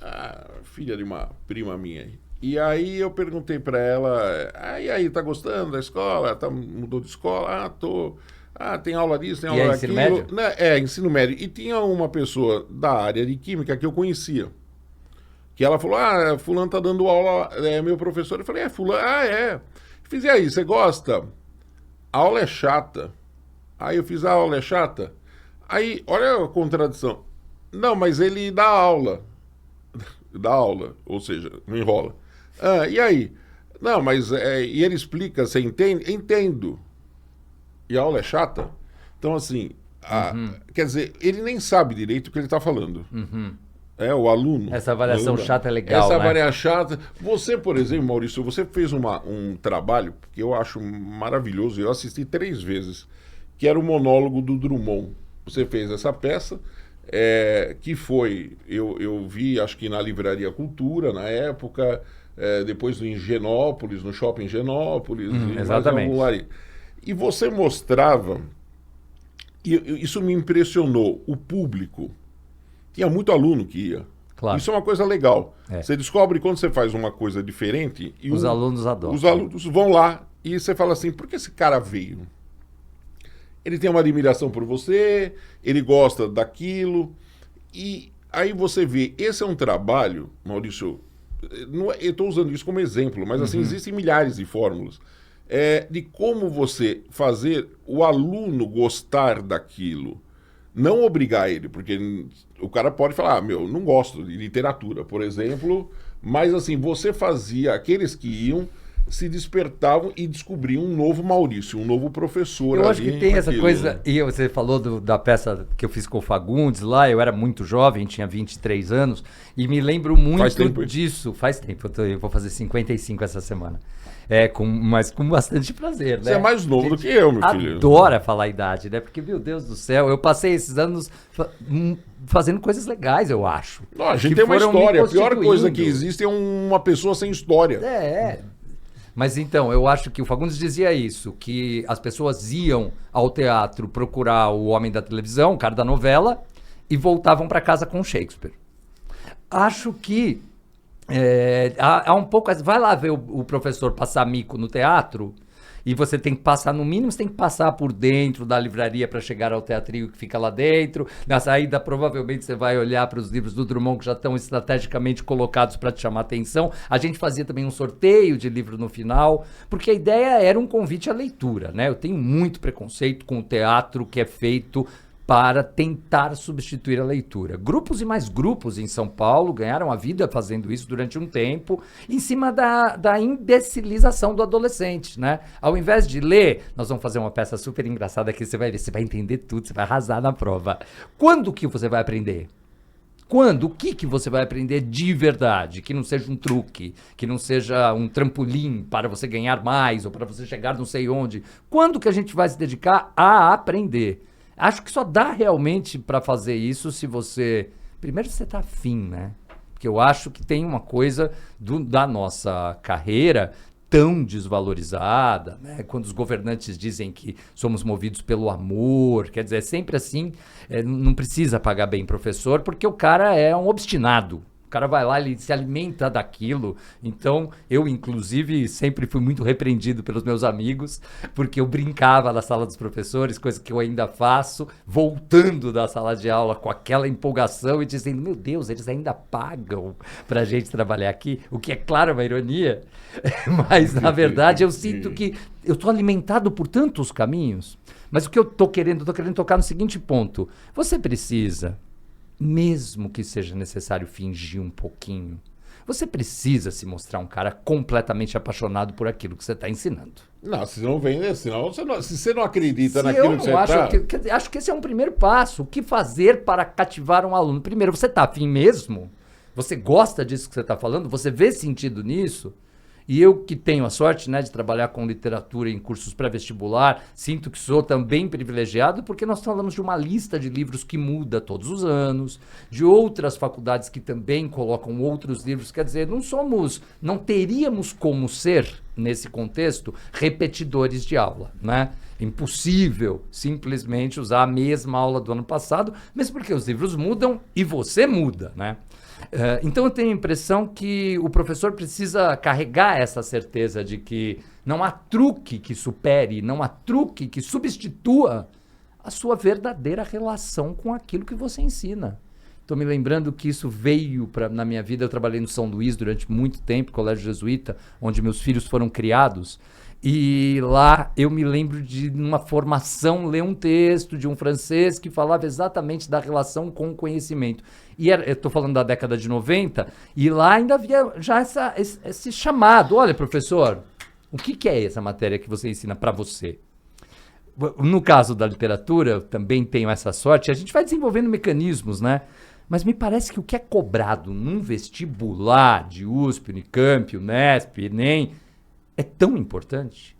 a filha de uma prima minha. E aí eu perguntei para ela, e aí, tá gostando da escola? Mudou de escola? Ah, tô. Ah, tem aula disso, tem aula daquilo.
Ensino médio?
Ensino médio. E tinha uma pessoa da área de química que eu conhecia. Que ela falou, fulano tá dando aula, é meu professor. Eu falei, fulano, é. Fiz, e aí, você gosta? A aula é chata. Aí eu fiz, a aula é chata? Aí, olha a contradição. Não, mas ele dá aula. Dá aula, ou seja, não enrola. E aí? Não, mas e ele explica, você entende? Entendo. E a aula é chata? Então, assim, quer dizer, ele nem sabe direito o que ele está falando. O aluno.
Essa avaliação chata é legal,
Essa
né?
avaliação chata. Você, por exemplo, Maurício, você fez um trabalho que eu acho maravilhoso, eu assisti 3 vezes, que era o monólogo do Drummond. Você fez essa peça, que foi, eu vi, acho que na Livraria Cultura, na época, depois no Higienópolis, no Shopping Higienópolis.
Exatamente.
E você mostrava, e isso me impressionou, o público. Tinha muito aluno que ia.
Claro.
Isso é uma coisa legal. Você descobre quando você faz uma coisa diferente... E
os alunos adoram.
Os alunos vão lá e você fala assim, por que esse cara veio? Ele tem uma admiração por você, ele gosta daquilo. E aí você vê, esse é um trabalho, Maurício, eu estou usando isso como exemplo, mas assim, existem milhares de fórmulas. De como você fazer o aluno gostar daquilo. Não obrigar ele, porque o cara pode falar, não gosto de literatura, por exemplo, mas assim, você fazia, aqueles que iam, se despertavam e descobriam um novo Maurício, um novo professor.
Eu acho que tem essa coisa, e você falou da peça que eu fiz com o Fagundes lá, eu era muito jovem, tinha 23 anos, e me lembro muito disso. Faz tempo, eu vou fazer 55 essa semana. Mas com bastante prazer, né?
Você é mais novo do que eu, meu filho.
Adora falar a idade, né? Porque, meu Deus do céu, eu passei esses anos fazendo coisas legais, eu acho.
Não, a gente tem uma história. A pior coisa que existe é uma pessoa sem história.
Mas então, eu acho que o Fagundes dizia isso, que as pessoas iam ao teatro procurar o homem da televisão, o cara da novela, e voltavam para casa com Shakespeare. Acho que há um pouco... Vai lá ver o professor passar mico no teatro e você tem que passar, no mínimo, você tem que passar por dentro da livraria para chegar ao teatrinho que fica lá dentro. Na saída, provavelmente, você vai olhar para os livros do Drummond que já estão estrategicamente colocados para te chamar a atenção. A gente fazia também um sorteio de livro no final, porque a ideia era um convite à leitura, né? Eu tenho muito preconceito com o teatro que é feito para tentar substituir a leitura. Grupos e mais grupos em São Paulo ganharam a vida fazendo isso durante um tempo, em cima da imbecilização do adolescente, né? Ao invés de ler, nós vamos fazer uma peça super engraçada que você vai ver, você vai entender tudo, você vai arrasar na prova. Quando que você vai aprender? Quando? O que você vai aprender de verdade? Que não seja um truque, que não seja um trampolim para você ganhar mais ou para você chegar não sei onde. Quando que a gente vai se dedicar a aprender? Acho que só dá realmente para fazer isso se você... Primeiro você tá afim, né? Porque eu acho que tem uma coisa da nossa carreira tão desvalorizada, né? Quando os governantes dizem que somos movidos pelo amor, quer dizer, é sempre assim, não precisa pagar bem professor, porque o cara é um obstinado. O cara vai lá, ele se alimenta daquilo. Então, eu, inclusive, sempre fui muito repreendido pelos meus amigos, porque eu brincava na sala dos professores, coisa que eu ainda faço, voltando da sala de aula com aquela empolgação e dizendo, meu Deus, eles ainda pagam pra gente trabalhar aqui, o que é claro uma ironia, mas, na verdade, eu sinto que eu estou alimentado por tantos caminhos. Mas o que eu estou querendo tocar no seguinte ponto. Você precisa... mesmo que seja necessário fingir um pouquinho, você precisa se mostrar um cara completamente apaixonado por aquilo que você está ensinando.
Não, se não vem, senão se você não acredita
Se
naquilo
eu
que você
acho
está...
acho que esse é um primeiro passo. O que fazer para cativar um aluno? Primeiro, você está afim mesmo? Você gosta disso que você está falando? Você vê sentido nisso? E eu que tenho a sorte, né, de trabalhar com literatura em cursos pré-vestibular, sinto que sou também privilegiado porque nós falamos de uma lista de livros que muda todos os anos, de outras faculdades que também colocam outros livros, quer dizer, não teríamos como ser, nesse contexto, repetidores de aula, né? Impossível simplesmente usar a mesma aula do ano passado, mesmo porque os livros mudam e você muda, né? Então eu tenho a impressão que o professor precisa carregar essa certeza de que não há truque que supere, não há truque que substitua a sua verdadeira relação com aquilo que você ensina. Estou me lembrando que isso veio na minha vida. Eu trabalhei no São Luís durante muito tempo, colégio jesuíta, onde meus filhos foram criados. E lá eu me lembro de, numa formação, ler um texto de um francês que falava exatamente da relação com o conhecimento. E eu estou falando da década de 90, e lá ainda havia já esse chamado. Olha, professor, o que é essa matéria que você ensina para você? No caso da literatura, eu também tenho essa sorte, a gente vai desenvolvendo mecanismos, né? Mas me parece que o que é cobrado num vestibular de USP, Unicamp, Unesp, Enem, é tão importante.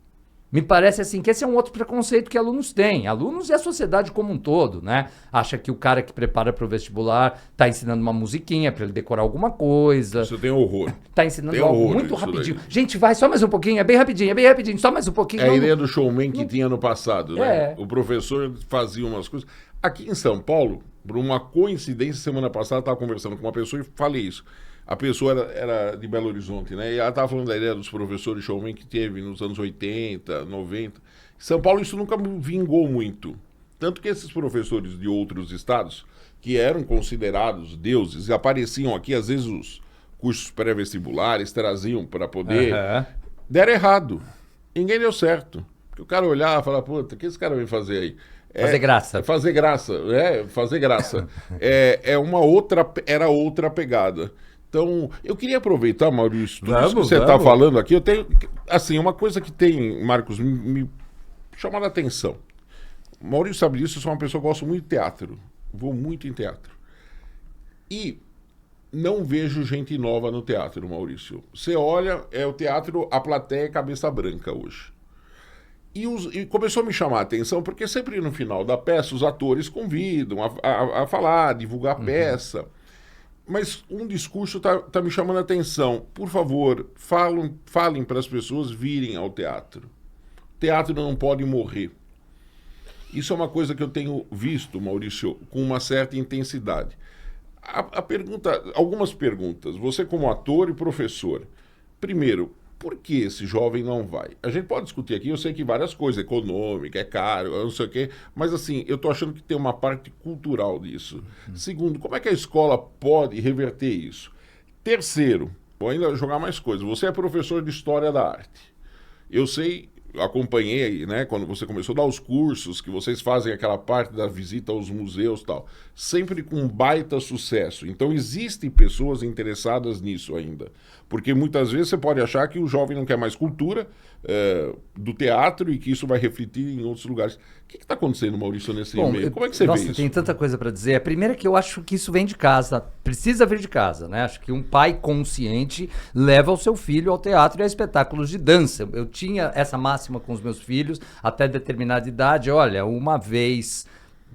Me parece assim que esse é um outro preconceito que alunos têm. Alunos e a sociedade como um todo, né? Acha que o cara que prepara para o vestibular está ensinando uma musiquinha para ele decorar alguma coisa.
Isso tem horror.
Está ensinando algo muito rapidinho. Daí. Gente, vai só mais um pouquinho, é bem rapidinho, só mais um pouquinho.
É a ideia do showman que tinha no passado, né?
É.
O professor fazia umas coisas. Aqui em São Paulo, por uma coincidência, semana passada eu estava conversando com uma pessoa e falei isso. A pessoa era de Belo Horizonte, né? E ela estava falando da ideia dos professores showman que teve nos anos 80, 90. Em São Paulo isso nunca vingou muito. Tanto que esses professores de outros estados, que eram considerados deuses, apareciam aqui, às vezes os cursos pré-vestibulares traziam para poder... Deram errado. Ninguém deu certo. Porque o cara olhava e falava, puta, o que esse cara vem fazer aí?
Fazer graça.
Fazer graça, fazer graça. Era outra pegada. Então, eu queria aproveitar, Maurício, tudo isso que você está falando aqui. Eu tenho, assim, uma coisa que tem, Marcos, me chamado a atenção. Maurício sabe disso, eu sou uma pessoa que gosta muito de teatro. Vou muito em teatro. E não vejo gente nova no teatro, Maurício. Você olha, o teatro, a plateia é cabeça branca hoje. E começou a me chamar a atenção, porque sempre no final da peça os atores convidam a falar, a divulgar a peça. Mas um discurso tá me chamando a atenção. Por favor, falem para as pessoas virem ao teatro. O teatro não pode morrer. Isso é uma coisa que eu tenho visto, Maurício, com uma certa intensidade. Algumas perguntas. Você como ator e professor. Primeiro, por que esse jovem não vai? A gente pode discutir aqui, eu sei que várias coisas, econômica, é caro, eu não sei o quê, mas assim, eu tô achando que tem uma parte cultural disso. Segundo, como é que a escola pode reverter isso? Terceiro, vou ainda jogar mais coisas. Você é professor de História da Arte. Eu sei, acompanhei, né, quando você começou a dar os cursos, que vocês fazem aquela parte da visita aos museus e tal, sempre com baita sucesso. Então existem pessoas interessadas nisso ainda. Porque muitas vezes você pode achar que o jovem não quer mais cultura do teatro e que isso vai refletir em outros lugares. O que está acontecendo, Maurício, nesse meio? Como é que você vê isso?
Tem tanta coisa para dizer. A primeira é que eu acho que isso vem de casa, precisa vir de casa, né? Acho que um pai consciente leva o seu filho ao teatro e a espetáculos de dança. Eu tinha essa máxima com os meus filhos até determinada idade. Olha, uma vez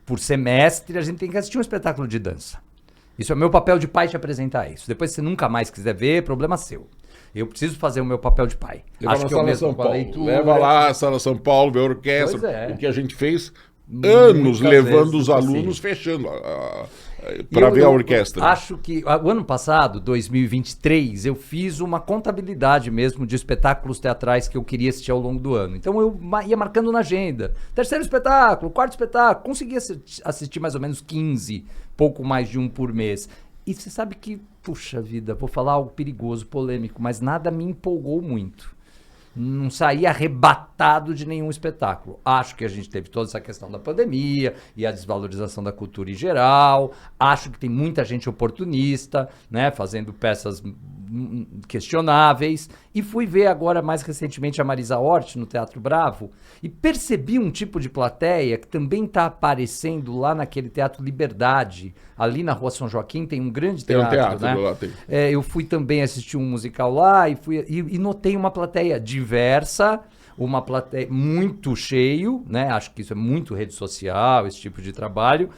por semestre a gente tem que assistir um espetáculo de dança. Isso é meu papel de pai te apresentar isso. Depois, se você nunca mais quiser ver, problema seu. Eu preciso fazer o meu papel de pai.
Leva
Acho
na
que eu
Sala
mesmo
São
com a
Paulo.
leitura.
Leva lá a Sala São Paulo, ver a orquestra.
Pois é.
O que a gente fez anos
Muitas
levando
vezes,
os alunos
sim.
fechando para ver a orquestra.
Acho que o ano passado, 2023, eu fiz uma contabilidade mesmo de espetáculos teatrais que eu queria assistir ao longo do ano. Então eu ia marcando na agenda. Terceiro espetáculo, quarto espetáculo, conseguia assistir mais ou menos 15, pouco mais de um por mês. E você sabe que, puxa vida, vou falar algo perigoso, polêmico, mas nada me empolgou muito. Não saí arrebatado de nenhum espetáculo. Acho que a gente teve toda essa questão da pandemia e a desvalorização da cultura em geral. Acho que tem muita gente oportunista, né, fazendo peças questionáveis. E fui ver agora, mais recentemente, a Marisa Hort no Teatro Bravo e percebi um tipo de plateia que também está aparecendo lá naquele Teatro Liberdade, ali na Rua São Joaquim, tem um grande teatro,
Tem um teatro
né?
lá, tem.
Eu fui também assistir um musical lá e notei uma plateia diversa, uma plateia muito cheio, né? Acho que isso é muito rede social, esse tipo de trabalho,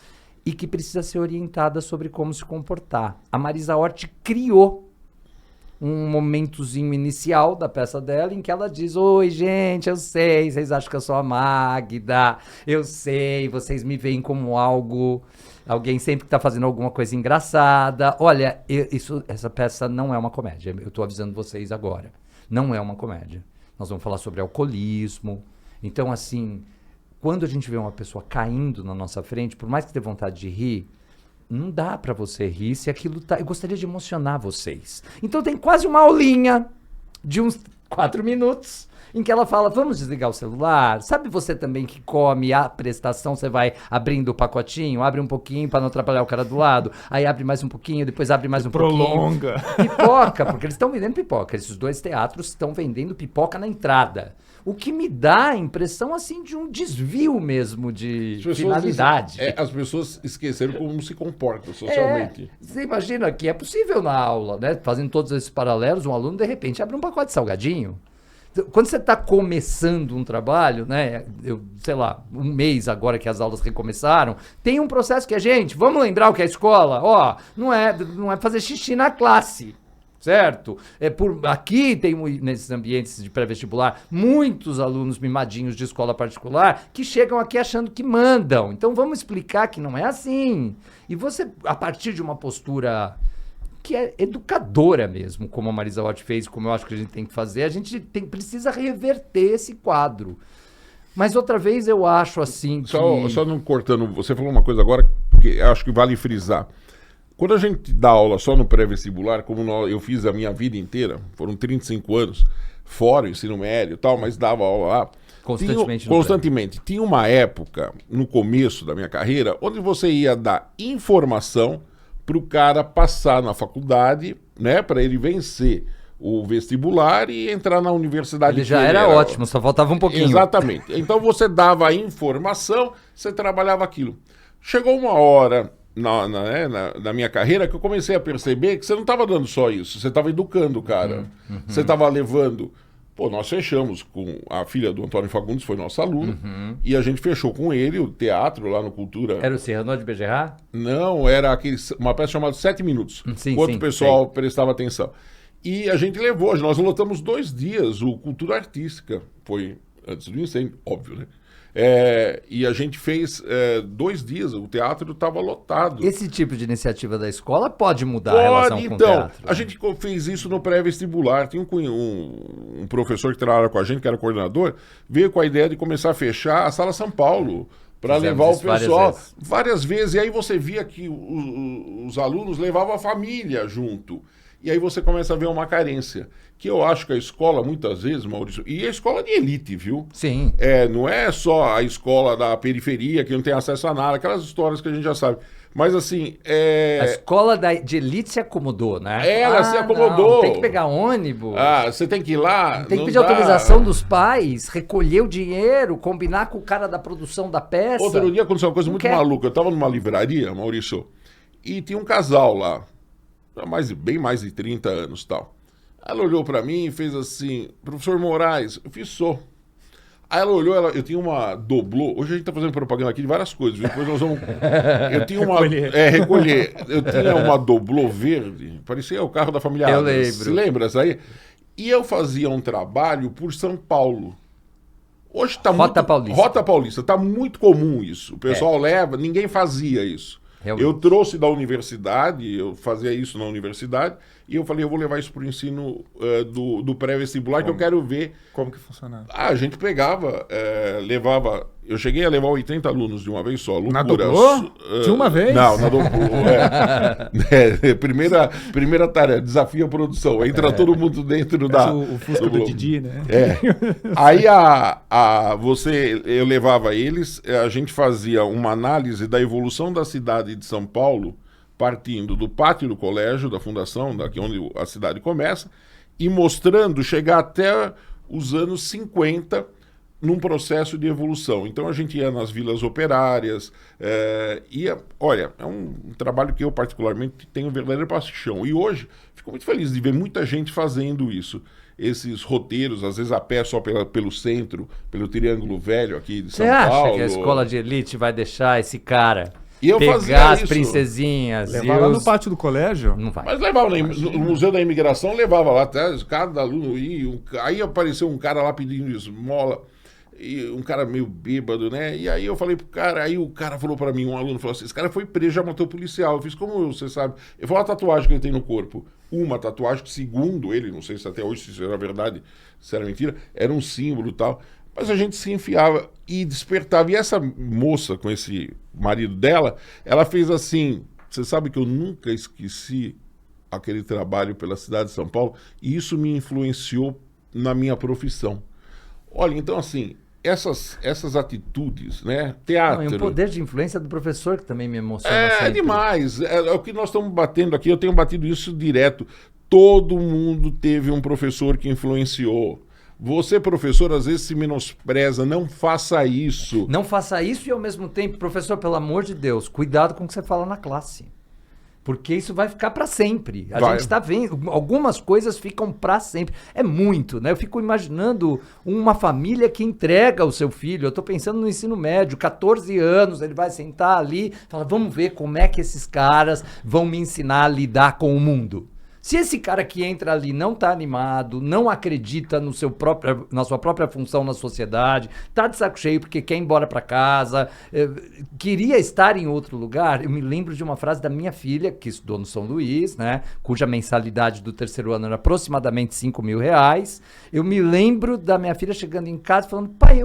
e que precisa ser orientada sobre como se comportar. A Marisa Hort criou um momentozinho inicial da peça dela em que ela diz: oi, gente, eu sei, vocês acham que eu sou a Magda, eu sei, vocês me veem como alguém sempre que tá fazendo alguma coisa engraçada. Olha, essa peça não é uma comédia, eu tô avisando vocês agora, não é uma comédia. Nós vamos falar sobre alcoolismo. Então, assim, quando a gente vê uma pessoa caindo na nossa frente, por mais que tenha vontade de rir, não dá pra você rir se aquilo tá... Eu gostaria de emocionar vocês. Então tem quase uma aulinha de uns 4 minutos em que ela fala: vamos desligar o celular? Sabe você também que come a prestação, você vai abrindo o pacotinho, abre um pouquinho pra não atrapalhar o cara do lado, aí abre mais um pouquinho, depois abre mais um
Prolonga.
pouquinho. Pipoca, porque eles estão vendendo pipoca. Esses dois teatros estão vendendo pipoca na entrada. O que me dá a impressão, assim, de um desvio mesmo de finalidade.
As pessoas esqueceram como se comportam socialmente.
Você imagina que é possível na aula, né? Fazendo todos esses paralelos, um aluno, de repente, abre um pacote de salgadinho. Quando você está começando um trabalho, né? Sei lá, um mês agora que as aulas recomeçaram, tem um processo que gente, vamos lembrar o que é a escola? Ó, não é fazer xixi na classe. Certo? Aqui tem, nesses ambientes de pré-vestibular, muitos alunos mimadinhos de escola particular que chegam aqui achando que mandam. Então vamos explicar que não é assim. E você, a partir de uma postura que é educadora mesmo, como a Marisa Hort fez, como eu acho que a gente tem que fazer, a gente precisa reverter esse quadro. Mas outra vez eu acho assim que...
Só não cortando, você falou uma coisa agora que acho que vale frisar. Quando a gente dá aula só no pré-vestibular, como eu fiz a minha vida inteira, foram 35 anos, fora o ensino médio e tal, mas dava aula lá. Constantemente. Tinha uma época, no começo da minha carreira, onde você ia dar informação para o cara passar na faculdade, né, para ele vencer o vestibular e entrar na universidade.
Ele já era ótimo, só faltava um pouquinho.
Exatamente. Então você dava a informação, você trabalhava aquilo. Chegou uma hora... Na minha carreira, que eu comecei a perceber que você não estava dando só isso, você estava educando o cara, você estava levando... Pô, nós fechamos com a filha do Antônio Fagundes, foi nosso aluno, e a gente fechou com ele o teatro lá no Cultura...
Era o Cyrano de Bergerac?
Não, era uma peça chamada 7 Minutos, enquanto o pessoal prestava atenção. E a gente nós lotamos 2 dias o Cultura Artística, foi antes do incêndio, óbvio, né? E a gente fez 2 dias, o teatro estava lotado.
Esse tipo de iniciativa da escola pode mudar a relação com o teatro.
A gente fez isso no pré-vestibular. Tinha um professor que trabalhava com a gente, que era coordenador, veio com a ideia de começar a fechar a Sala São Paulo para levar o pessoal várias vezes. E aí você via que os alunos levavam a família junto. E aí você começa a ver uma carência. Que eu acho que a escola, muitas vezes, Maurício, e a escola de elite, viu?
Sim.
Não é só a escola da periferia, que não tem acesso a nada, aquelas histórias que a gente já sabe. Mas assim.
A escola de elite se acomodou, né?
Ela se acomodou.
Não, tem que pegar ônibus.
Você tem que ir lá.
Tem que pedir autorização dos pais, recolher o dinheiro, combinar com o cara da produção da peça.
Outro dia aconteceu uma coisa muito maluca. Eu estava numa livraria, Maurício, e tinha um casal lá, bem mais de 30 anos e tal. Ela olhou para mim e fez assim: professor Moraes, eu fiz só. Aí ela olhou, eu tinha uma doblô. Hoje a gente tá fazendo propaganda aqui de várias coisas. Depois nós vamos. Eu tinha uma. Recolher. Eu tinha uma doblô verde, parecia o carro da família
Eu
Adams.
lembro.
Você lembra essa aí? E eu fazia um trabalho por São Paulo. Hoje tá
Rota Paulista.
Rota Paulista. Tá muito comum isso. O pessoal leva, ninguém fazia isso.
Realmente.
Eu trouxe da universidade, eu fazia isso na universidade, e eu falei, eu vou levar isso para o ensino do pré-vestibular, que eu quero ver.
Como que funcionava?
A gente pegava, levava... Eu cheguei a levar 80 alunos de uma vez só.
Na
Loucura.
doblô? De uma vez?
Não, na doblô. Primeira tarefa, desafio a produção. Entra todo mundo dentro da...
O Fusca do Didi, né?
Aí eu levava eles, a gente fazia uma análise da evolução da cidade de São Paulo, partindo do pátio do colégio, da fundação, daqui onde a cidade começa, e mostrando chegar até os anos 50 num processo de evolução. Então a gente ia nas vilas operárias, olha, é um trabalho que eu particularmente tenho verdadeira paixão. E hoje fico muito feliz de ver muita gente fazendo isso. Esses roteiros, às vezes a pé só pelo centro, pelo Triângulo Velho aqui de São Paulo.
Você acha que a escola de elite vai deixar esse cara
eu
pegar as
isso.
princesinhas?
Levar lá no pátio do colégio?
Não vai.
Mas levava no Museu da Imigração, levava lá até cada aluno ia. Aí apareceu um cara lá pedindo esmola. E um cara meio bêbado, né? E aí eu falei pro cara, aí o cara falou pra mim, um aluno falou assim, esse cara foi preso, já matou o policial. Eu fiz, como você sabe? Ele falou, a tatuagem que ele tem no corpo. Uma tatuagem que, segundo ele, não sei se até hoje se isso era verdade, se era mentira, era um símbolo e tal. Mas a gente se enfiava e despertava. E essa moça, com esse marido dela, ela fez assim, você sabe que eu nunca esqueci aquele trabalho pela cidade de São Paulo, e isso me influenciou na minha profissão. Olha, então assim, essas atitudes, né? Teatro.
E o poder de influência do professor que também me emociona sempre.
É demais. É o que nós estamos batendo aqui. Eu tenho batido isso direto. Todo mundo teve um professor que influenciou. Você, professor, às vezes se menospreza. Não faça isso.
Não faça isso e, ao mesmo tempo, professor, pelo amor de Deus, cuidado com o que você fala na classe. Porque isso vai ficar para sempre. A gente está vendo, algumas coisas ficam para sempre. É muito, né? Eu fico imaginando uma família que entrega o seu filho. Eu estou pensando no ensino médio, 14 anos, ele vai sentar ali e falar, vamos ver como é que esses caras vão me ensinar a lidar com o mundo. Se esse cara que entra ali não está animado, não acredita na sua própria função na sociedade, está de saco cheio porque quer ir embora para casa, queria estar em outro lugar, eu me lembro de uma frase da minha filha, que estudou no São Luís, né, cuja mensalidade do terceiro ano era aproximadamente R$5.000. Eu me lembro da minha filha chegando em casa falando, pai,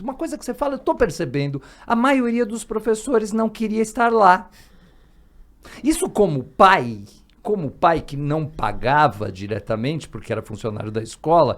uma coisa que você fala, eu estou percebendo, a maioria dos professores não queria estar lá. Isso como pai que não pagava diretamente, porque era funcionário da escola,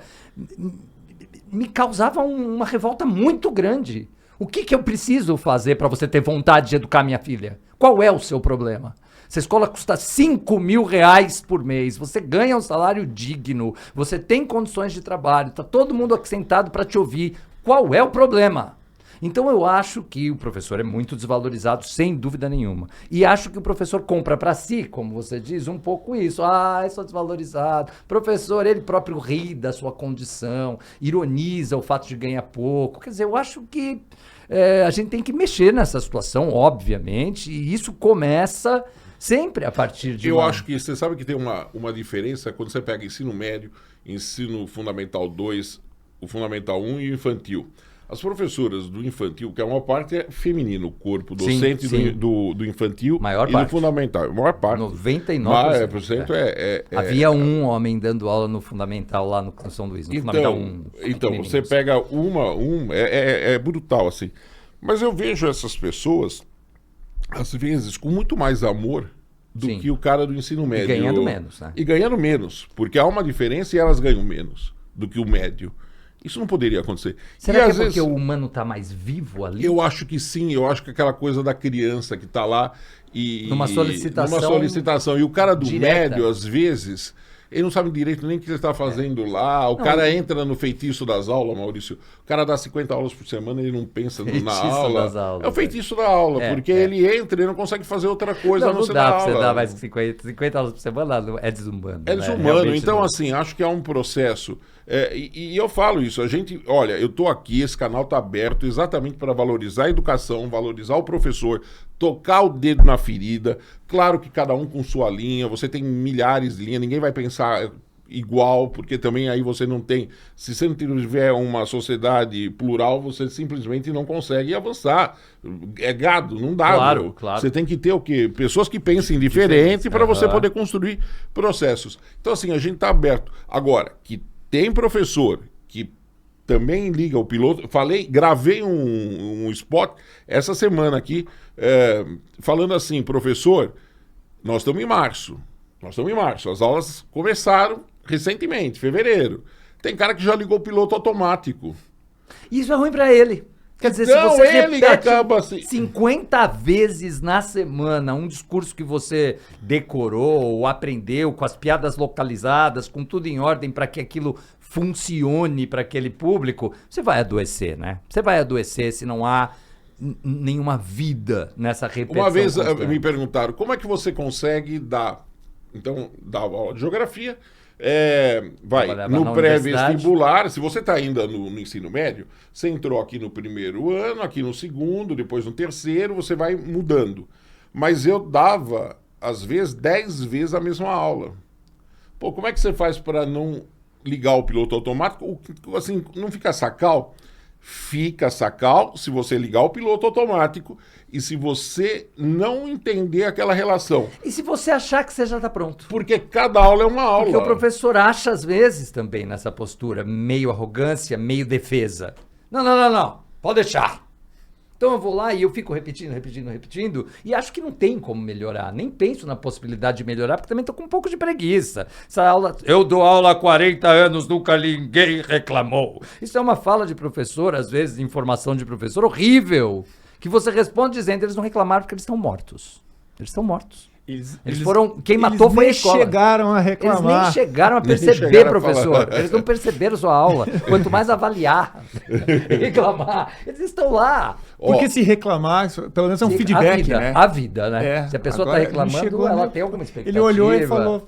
me causava uma revolta muito grande. O que eu preciso fazer para você ter vontade de educar minha filha? Qual é o seu problema? Essa escola custa R$5.000 por mês, você ganha um salário digno, você tem condições de trabalho, está todo mundo aqui sentado para te ouvir. Qual é o problema? Então eu acho que o professor é muito desvalorizado, sem dúvida nenhuma. E acho que o professor compra para si, como você diz, um pouco isso. Eu sou desvalorizado. Professor, ele próprio ri da sua condição, ironiza o fato de ganhar pouco. Quer dizer, eu acho que a gente tem que mexer nessa situação, obviamente, e isso começa sempre a partir de...
Eu acho que você sabe que tem uma diferença quando você pega ensino médio, ensino fundamental 2, o fundamental 1 e o infantil. As professoras do infantil, que a maior parte é feminino, o corpo
Sim,
docente
sim.
do infantil
Maior
e
parte.
do fundamental. A maior parte.
99%. Havia um homem dando aula no fundamental lá no São Luís. No fundamental 1.
Então você pega é brutal, assim. Mas eu vejo essas pessoas, às vezes, com muito mais amor do
Sim.
que o cara do ensino médio.
ganhando menos, né?
E ganhando menos, porque há uma diferença e elas ganham menos do que o médio. Isso não poderia acontecer.
Será
E,
que é
às
porque
vezes,
o humano tá mais vivo ali?
eu acho que sim, eu acho que aquela coisa da criança que está lá e...
Numa solicitação
numa solicitação. E o cara do
direta.
médio, às vezes, ele não sabe direito nem o que ele está fazendo lá. O cara entra no feitiço das aulas, Maurício. O cara dá 50 aulas por semana, ele não pensa na
Feitiço
aula.
das aulas,
É o feitiço da aula, porque ele entra e não consegue fazer outra coisa a não
Não
ser
dá
na
pra você
aula.
dar mais 50 aulas por semana, é desumano.
É
né?
desumano.
Realmente
Então,
não.
assim, acho que é um processo. E eu falo isso. Olha, eu tô aqui, esse canal tá aberto exatamente para valorizar a educação, valorizar o professor, tocar o dedo na ferida. Claro que cada um com sua linha, você tem milhares de linhas, ninguém vai pensar igual, porque também aí você não tem. Se você não tiver uma sociedade plural, você simplesmente não consegue avançar. É gado, não dá.
Claro,
meu.
claro.
Você tem que ter o quê? Pessoas que pensem diferente para você
Aham.
poder construir processos. Então, assim, a gente está aberto. Agora, que tem professor que também liga o piloto. Gravei um spot essa semana aqui, falando assim, professor, nós estamos em março. As aulas começaram recentemente, fevereiro. Tem cara que já ligou o piloto automático.
Isso é ruim pra ele. Quer dizer,
Então,
se você
ele
repete
acaba assim-
50 vezes na semana um discurso que você decorou ou aprendeu, com as piadas localizadas, com tudo em ordem para que aquilo funcione para aquele público, você vai adoecer, né? Você vai adoecer se não há nenhuma vida nessa repetição.
Uma vez
constante.
me perguntaram, como é que você consegue dar aula de geografia,
Trabalhava
no
na
pré-vestibular, se você está ainda no ensino médio, você entrou aqui no primeiro ano, aqui no segundo, depois no terceiro, você vai mudando. Mas eu dava, às vezes, 10 vezes a mesma aula. Pô, como é que você faz para não ligar o piloto automático? Assim, não fica sacal? Fica sacal se você ligar o piloto automático e se você não entender aquela relação.
E se você achar que você já está pronto?
Porque cada aula é uma aula.
Porque o professor acha, às vezes, também nessa postura, meio arrogância, meio defesa. Não. Pode deixar. Então eu vou lá e eu fico repetindo, e acho que não tem como melhorar. Nem penso na possibilidade de melhorar, porque também estou com um pouco de preguiça. Essa aula, eu dou aula há 40 anos, nunca ninguém reclamou. Isso é uma fala de professor, às vezes, de informação de professor horrível, que você responde dizendo, eles não reclamaram porque eles estão mortos. Eles estão mortos. Eles foram. Quem matou foi a escola.
Eles chegaram a
Eles
reclamar.
nem chegaram a
Nem
perceber,
chegaram a
professor.
falar.
Eles não perceberam sua aula. Quanto mais avaliar, reclamar. Eles estão lá.
Porque se reclamar, isso, pelo menos é um feedback, né?
A vida, né?
É,
Se a pessoa está
agora
reclamando,
chegou,
ela
né?
tem alguma expectativa.
Ele olhou e falou...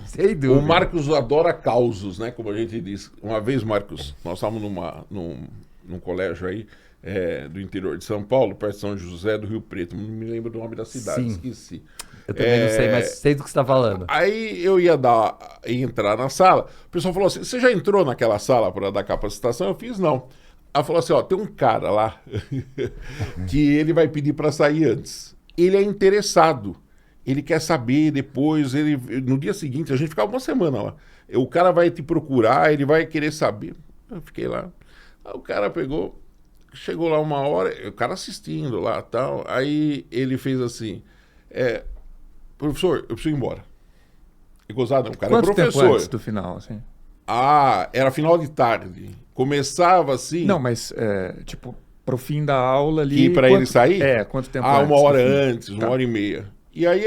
Sem dúvida.
O Marcos adora causos, né? Como a gente diz. Uma vez, Marcos, nós estávamos num colégio aí, do interior de São Paulo, perto de São José do Rio Preto. Não me lembro do nome da cidade,
Sim.
esqueci.
Eu também não sei, mas sei do que você está falando.
Aí eu ia entrar na sala, o pessoal falou assim, você já entrou naquela sala para dar capacitação? Eu fiz, não. Ela falou assim, ó, tem um cara lá que ele vai pedir para sair antes. Ele é interessado, ele quer saber depois, no dia seguinte, a gente ficava uma semana lá. O cara vai te procurar, ele vai querer saber. Eu fiquei lá. Aí o cara chegou lá uma hora, o cara assistindo lá e tal, aí ele fez assim, professor, eu preciso ir embora. E gozado, o cara
Quanto
é professor.
tempo antes do final, assim?
Era final de tarde. Começava assim.
Não, mas, tipo, pro fim da aula ali...
Que para ele sair?
Quanto tempo antes?
Uma hora
do fim?
antes, uma hora e meia. E aí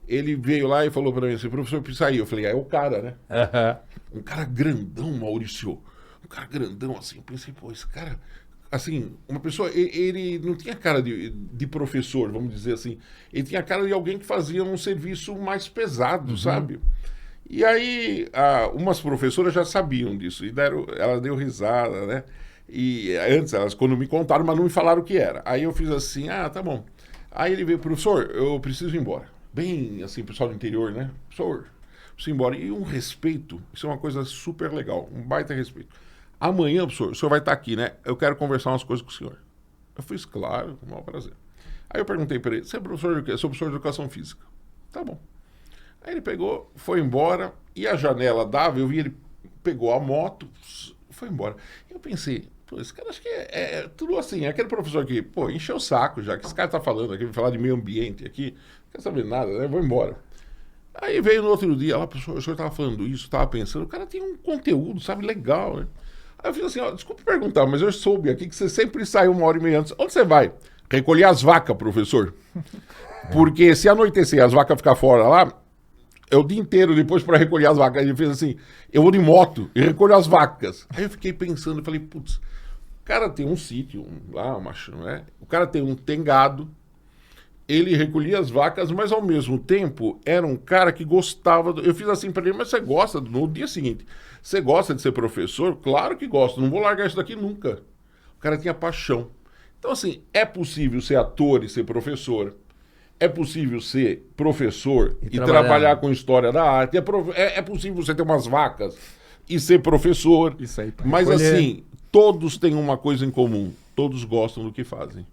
ele veio lá e falou para mim assim, professor, eu preciso sair. Eu falei, é o cara, né? Um cara grandão, Maurício. Um cara grandão, assim. Eu pensei, pô, esse cara... Assim, uma pessoa, ele não tinha cara de professor, vamos dizer assim. Ele tinha cara de alguém que fazia um serviço mais pesado, sabe? E aí, umas professoras já sabiam disso, e elas deu risada, né? E antes, elas quando me contaram, mas não me falaram o que era. Aí eu fiz assim, tá bom. Aí ele veio, professor, eu preciso ir embora. Bem, assim, pessoal do interior, né? Professor, preciso ir embora. E um respeito, isso é uma coisa super legal, um baita respeito. amanhã, professor, o senhor vai estar aqui, né? Eu quero conversar umas coisas com o senhor. Eu fiz, claro, com o maior prazer. Aí eu perguntei para ele, você é professor de quê? Eu sou professor de educação física. Tá bom. Aí ele pegou, foi embora, e a janela dava, eu vi ele pegou a moto, foi embora. Eu pensei, pô, esse cara acho que é tudo assim, é aquele professor que, pô, encheu o saco já, que esse cara tá falando aqui, vai falar de meio ambiente aqui, não quer saber nada, né? Vou embora. Aí veio no outro dia, lá, professor, o senhor tava falando isso, tava pensando, o cara tem um conteúdo, sabe, legal, né? Aí eu fiz assim, ó, desculpa perguntar, mas eu soube aqui que você sempre sai 1h30 antes. Onde você vai? Recolher as vacas, professor. Porque se anoitecer as vacas ficar fora lá, é o dia inteiro depois para recolher as vacas. Ele fez assim, eu vou de moto e recolho as vacas. Aí eu fiquei pensando, eu falei, putz, o cara tem um sítio lá, né? O cara tem gado, ele recolhia as vacas, mas ao mesmo tempo era um cara que gostava. Eu fiz assim para ele, mas você gosta, no dia seguinte, você gosta de ser professor? Claro que gosto, não vou largar isso daqui nunca. O cara tinha paixão. Então assim, é possível ser ator e ser professor. É possível ser professor e trabalhar com história da arte. É possível você ter umas vacas e ser professor.
Isso aí,
mas
recolher.
assim, todos têm uma coisa em comum. Todos gostam do que fazem.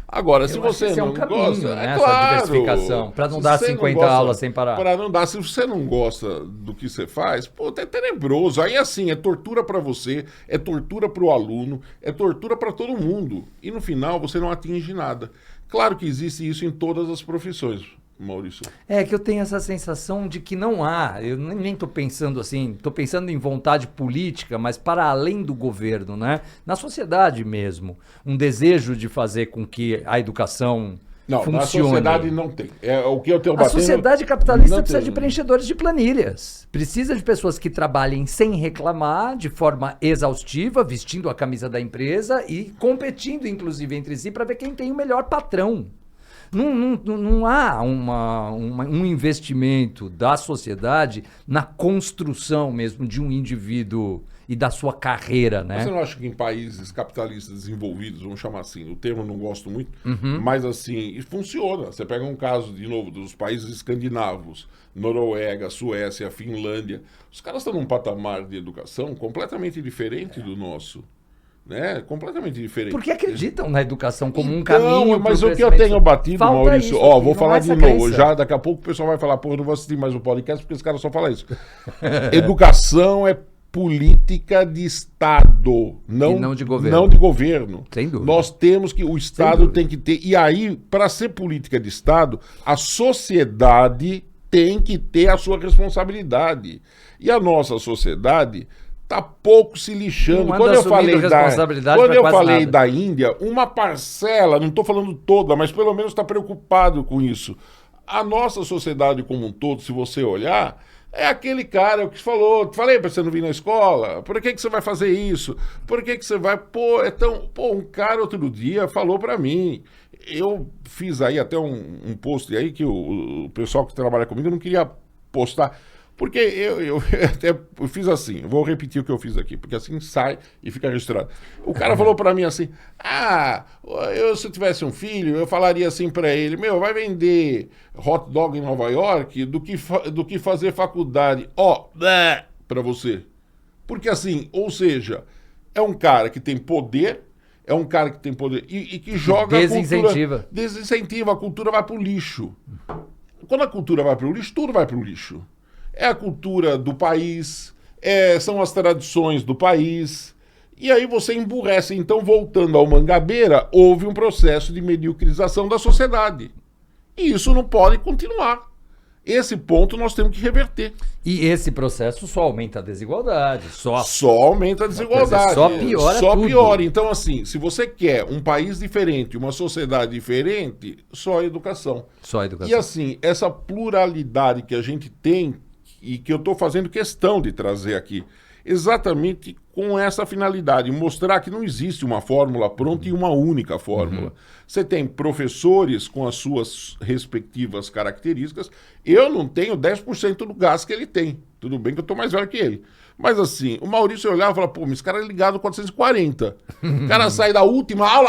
Agora, se você não gosta,
né?
é claro,
essa diversificação, para não dar 50 aulas sem parar.
Para não dar, se você não gosta do que você faz, pô, é tenebroso. Aí assim, é tortura para você, é tortura para o aluno, é tortura para todo mundo. E no final você não atinge nada. Claro que existe isso em todas as profissões, Maurício.
É que eu tenho essa sensação de que não há, eu nem estou pensando assim, estou pensando em vontade política, mas para além do governo, né? Na sociedade mesmo, um desejo de fazer com que a educação funcione.
Na sociedade não tem. É o que eu tenho batendo.
A sociedade capitalista precisa de preenchedores de planilhas. Precisa de pessoas que trabalhem sem reclamar, de forma exaustiva, vestindo a camisa da empresa e competindo, inclusive, entre si para ver quem tem o melhor patrão. Não há um investimento da sociedade na construção mesmo de um indivíduo e da sua carreira, né?
Você não acha que em países capitalistas desenvolvidos, vamos chamar assim, o termo eu não gosto muito, mas assim, funciona. Você pega um caso, de novo, dos países escandinavos, Noruega, Suécia, Finlândia, os caras estão num patamar de educação completamente diferente do nosso. Né? Completamente diferente.
Porque acreditam na educação como um
então,
caminho.
Mas o que eu tenho batido,
falta
Maurício,
isso,
ó, vou falar de novo.
crença.
Já daqui a pouco o pessoal vai falar, pô, eu não vou assistir mais o podcast porque esse cara só fala isso. Educação é política de Estado, não
de governo.
Não de governo.
Sem dúvida.
Nós temos que, o Estado tem que ter, e aí, para ser política de Estado, a sociedade tem que ter a sua responsabilidade. E a nossa sociedade tá pouco se lixando.
Não
Quando eu falei
nada.
da Índia, uma parcela, não estou falando toda, mas pelo menos está preocupado com isso. A nossa sociedade como um todo, se você olhar, é aquele cara que falou, falei para você não vir na escola, por que você vai fazer isso? Por que você vai... Pô, um cara outro dia falou para mim, eu fiz aí até um post aí que o pessoal que trabalha comigo não queria postar. Porque eu até fiz assim, vou repetir o que eu fiz aqui, porque assim sai e fica registrado. O cara falou pra mim assim, se eu tivesse um filho, eu falaria assim pra ele, vai vender hot dog em Nova York do que fazer faculdade. Pra você. Porque assim, ou seja, é um cara que tem poder, e que joga
desincentiva.
A cultura. Desincentiva, a cultura vai pro lixo. Quando a cultura vai pro lixo, tudo vai pro lixo. É a cultura do país, são as tradições do país, e aí você emburrece. Então, voltando ao Mangabeira, houve um processo de mediocrização da sociedade. E isso não pode continuar. Esse ponto nós temos que reverter.
E esse processo só aumenta a desigualdade. Só
aumenta a desigualdade.
Só piora tudo.
Piora. Então, assim, se você quer um país diferente, uma sociedade diferente, só a educação.
Só a educação.
E assim, essa pluralidade que a gente tem, e que eu estou fazendo questão de trazer aqui, exatamente com essa finalidade, mostrar que não existe uma fórmula pronta e uma única fórmula. Você tem professores com as suas respectivas características. Eu não tenho 10% do gás que ele tem. Tudo bem que eu estou mais velho que ele. Mas assim, o Maurício olhava e falava, pô, mas esse cara é ligado 440. O cara sai da última aula,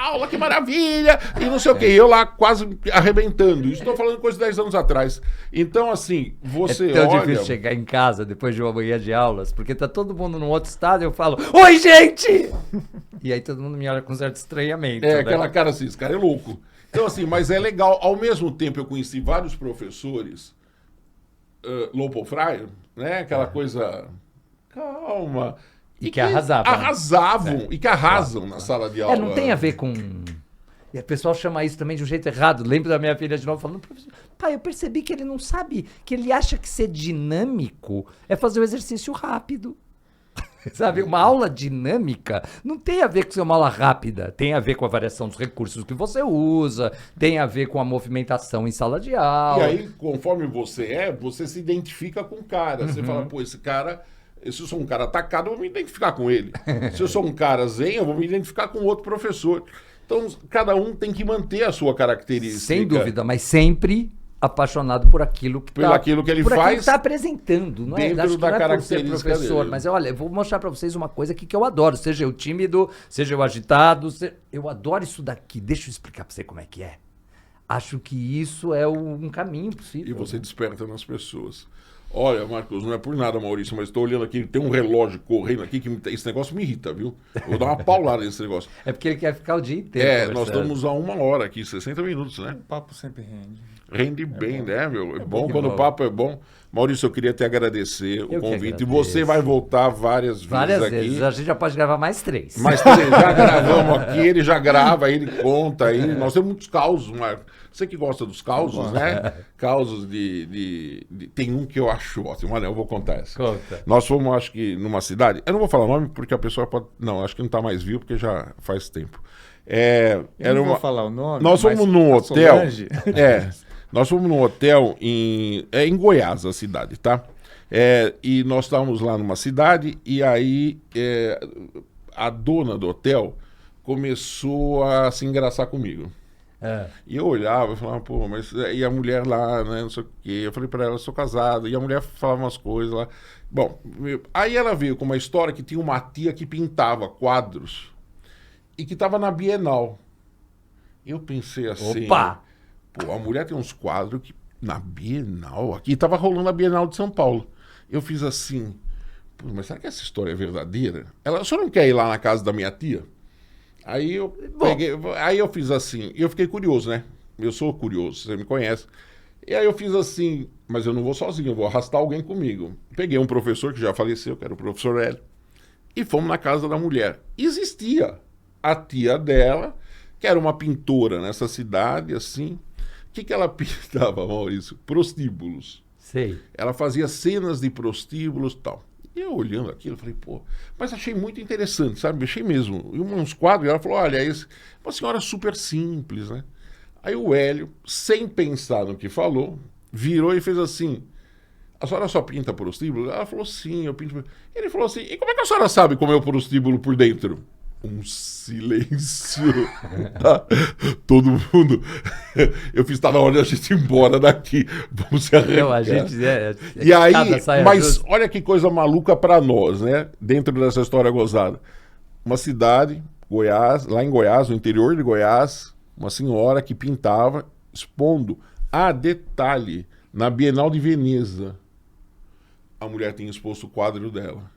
aula, que maravilha, e não sei o quê. E eu lá quase arrebentando. Isso estou falando coisa de 10 anos atrás. Então, assim, você
É tão
olha...
difícil chegar em casa depois de uma manhã de aulas, porque tá todo mundo num outro estado e eu falo, oi, gente! E aí todo mundo me olha com certo estranhamento.
É,
né?
aquela cara assim, esse cara é louco. Então, assim, mas é legal. Ao mesmo tempo, eu conheci vários professores low profile, né? Aquela coisa calma.
E que arrasavam.
Arrasavam. E que arrasam na sala de aula.
Não tem a ver com... E o pessoal chama isso também de um jeito errado. Lembro da minha filha de novo falando, professor, pai, eu percebi que ele não sabe, que ele acha que ser dinâmico é fazer o exercício rápido. Sabe, uma aula dinâmica não tem a ver com ser uma aula rápida, tem a ver com a variação dos recursos que você usa, tem a ver com a movimentação em sala de aula.
E aí, conforme você se identifica com o cara. Você fala, pô, esse cara... Se eu sou um cara atacado, eu vou me identificar com ele. Se eu sou um cara zen, eu vou me identificar com outro professor. Então, cada um tem que manter a sua característica.
Sem dúvida, mas sempre apaixonado por aquilo que
aquilo que ele
por
faz.
aquilo que está apresentando, não é?
Dentro
Acho que
da
não é por ser
característica
professor,
dele.
mas olha, eu vou mostrar para vocês uma coisa aqui que eu adoro, seja eu tímido, seja eu agitado, eu adoro isso daqui. Deixa eu explicar para você como é que é. Acho que isso é um caminho possível.
E você desperta nas pessoas. Olha, Marcos, não é por nada, Maurício, mas estou olhando aqui, tem um relógio correndo aqui, esse negócio me irrita, viu? Eu vou dar uma paulada nesse negócio.
É porque ele quer ficar o dia inteiro
Nós estamos a 1 hora aqui, 60 minutos, né?
O papo sempre rende.
Rende bem,
bom.
né, meu? É
bom
bom
que
quando
bom.
o papo é bom. Maurício, eu queria te agradecer o
Eu que
convite.
agradeço.
Você vai voltar várias
Várias
vezes aqui.
vezes, a gente já pode gravar mais 3.
Mas já gravamos aqui, ele já grava, ele conta aí. Nós temos muitos causos, Marcos. Você que gosta dos causos, né? Causos Tem um que eu acho ótimo. Olha, eu vou contar essa.
Conta.
Nós fomos, acho que, numa cidade. Eu não vou falar o nome porque a pessoa pode. Não, acho que não está mais vivo porque já faz tempo.
Eu não vou falar o nome.
Nós fomos
mas
num
a
hotel.
Solange-
Nós fomos num hotel em Goiás, a cidade, tá? E nós estávamos lá numa cidade e aí a dona do hotel começou a se engraçar comigo. E eu olhava e falava, pô, mas... E a mulher lá, né, não sei o quê. Eu falei pra ela, eu sou casado. E a mulher falava umas coisas lá. Bom, aí ela veio com uma história que tinha uma tia que pintava quadros e que estava na Bienal. Eu pensei assim...
Opa!
Pô, a mulher tem uns quadros que na Bienal... Aqui estava rolando a Bienal de São Paulo. Eu fiz assim... Pô, mas será que essa história é verdadeira? Ela, o senhor não quer ir lá na casa da minha tia? Aí eu fiz assim, e eu fiquei curioso, né? Eu sou curioso, você me conhece. E aí eu fiz assim, mas eu não vou sozinho, eu vou arrastar alguém comigo. Peguei um professor que já faleceu, que era o professor Hélio, e fomos na casa da mulher. Existia a tia dela, que era uma pintora nessa cidade, assim. O que ela pintava, Maurício? Prostíbulos.
Sei.
Ela fazia cenas de prostíbulos e tal. E eu olhando aquilo, falei, pô, mas achei muito interessante, sabe? Achei mesmo. E uns quadros, e ela falou, olha, uma senhora super simples, né? Aí o Hélio, sem pensar no que falou, virou e fez assim, a senhora só pinta prostíbulo? Ela falou, sim, eu pinto. Ele falou assim, e como é que a senhora sabe como é o prostíbulo por dentro? Um silêncio. Tá? Todo mundo. Eu fiz, tá na hora de a gente ir embora daqui. Vamos se arrancar.
A gente
E aí, mas
justo.
olha que coisa maluca pra nós, né? Dentro dessa história gozada. Uma cidade, Goiás, lá em Goiás, no interior de Goiás, uma senhora que pintava, expondo a detalhe na Bienal de Veneza. A mulher tinha exposto o quadro dela.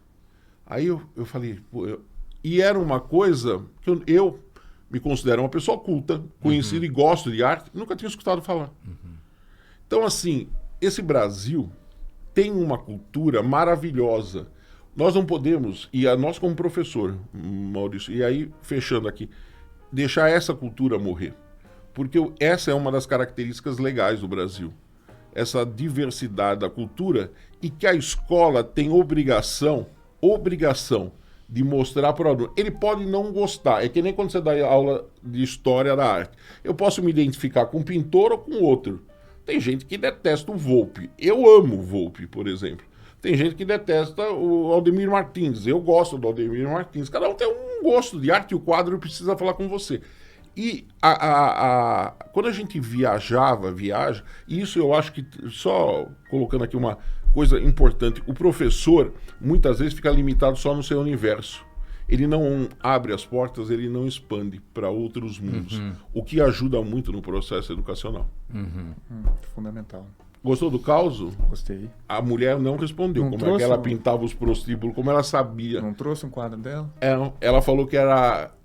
Aí eu falei, pô, e era uma coisa que eu me considero uma pessoa culta, conhecida e gosto de arte, nunca tinha escutado falar. Então, assim, esse Brasil tem uma cultura maravilhosa. Nós não podemos, e nós como professor, Maurício, e aí, fechando aqui, deixar essa cultura morrer. Porque essa é uma das características legais do Brasil. Essa diversidade da cultura e que a escola tem obrigação de mostrar para o aluno. Ele pode não gostar. É que nem quando você dá aula de história da arte. Eu posso me identificar com um pintor ou com outro. Tem gente que detesta o Volpi. Eu amo o Volpi, por exemplo. Tem gente que detesta o Aldemir Martins. Eu gosto do Aldemir Martins. Cada um tem um gosto de arte e o quadro precisa falar com você. E quando a gente viaja, e isso eu acho que, só colocando aqui uma coisa importante, o professor muitas vezes fica limitado só no seu universo. ele não abre as portas, ele não expande para outros mundos. O que ajuda muito no processo educacional.
Fundamental.
Gostou do caos?
Gostei.
A mulher não respondeu
Não
como é
trouxe
que ela
um-
pintava os prostíbulos, como ela sabia.
Não trouxe um quadro dela?
Ela falou que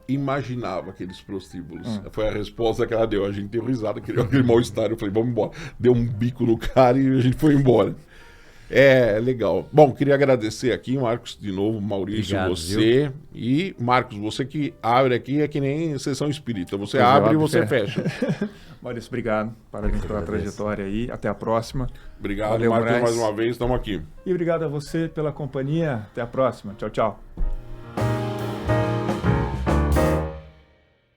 imaginava aqueles prostíbulos. Foi a resposta que ela deu. A gente deu risada, criou aquele mal-estar. Eu falei, vamos embora. Deu um bico no cara e a gente foi embora. É, legal. Bom, queria agradecer aqui, Marcos, de novo, Maurício,
Obrigado,
você. E, Marcos, você que abre aqui é que nem sessão espírita. Você
Pois é,
abre e
abre,
você fecha.
Maurício, obrigado. Parabéns pela
agradeço.
trajetória aí. Até a próxima.
Obrigado,
Valeu,
Marcos,
Moraes.
mais uma vez. Estamos aqui.
E obrigado a você pela companhia. Até a próxima. Tchau, tchau.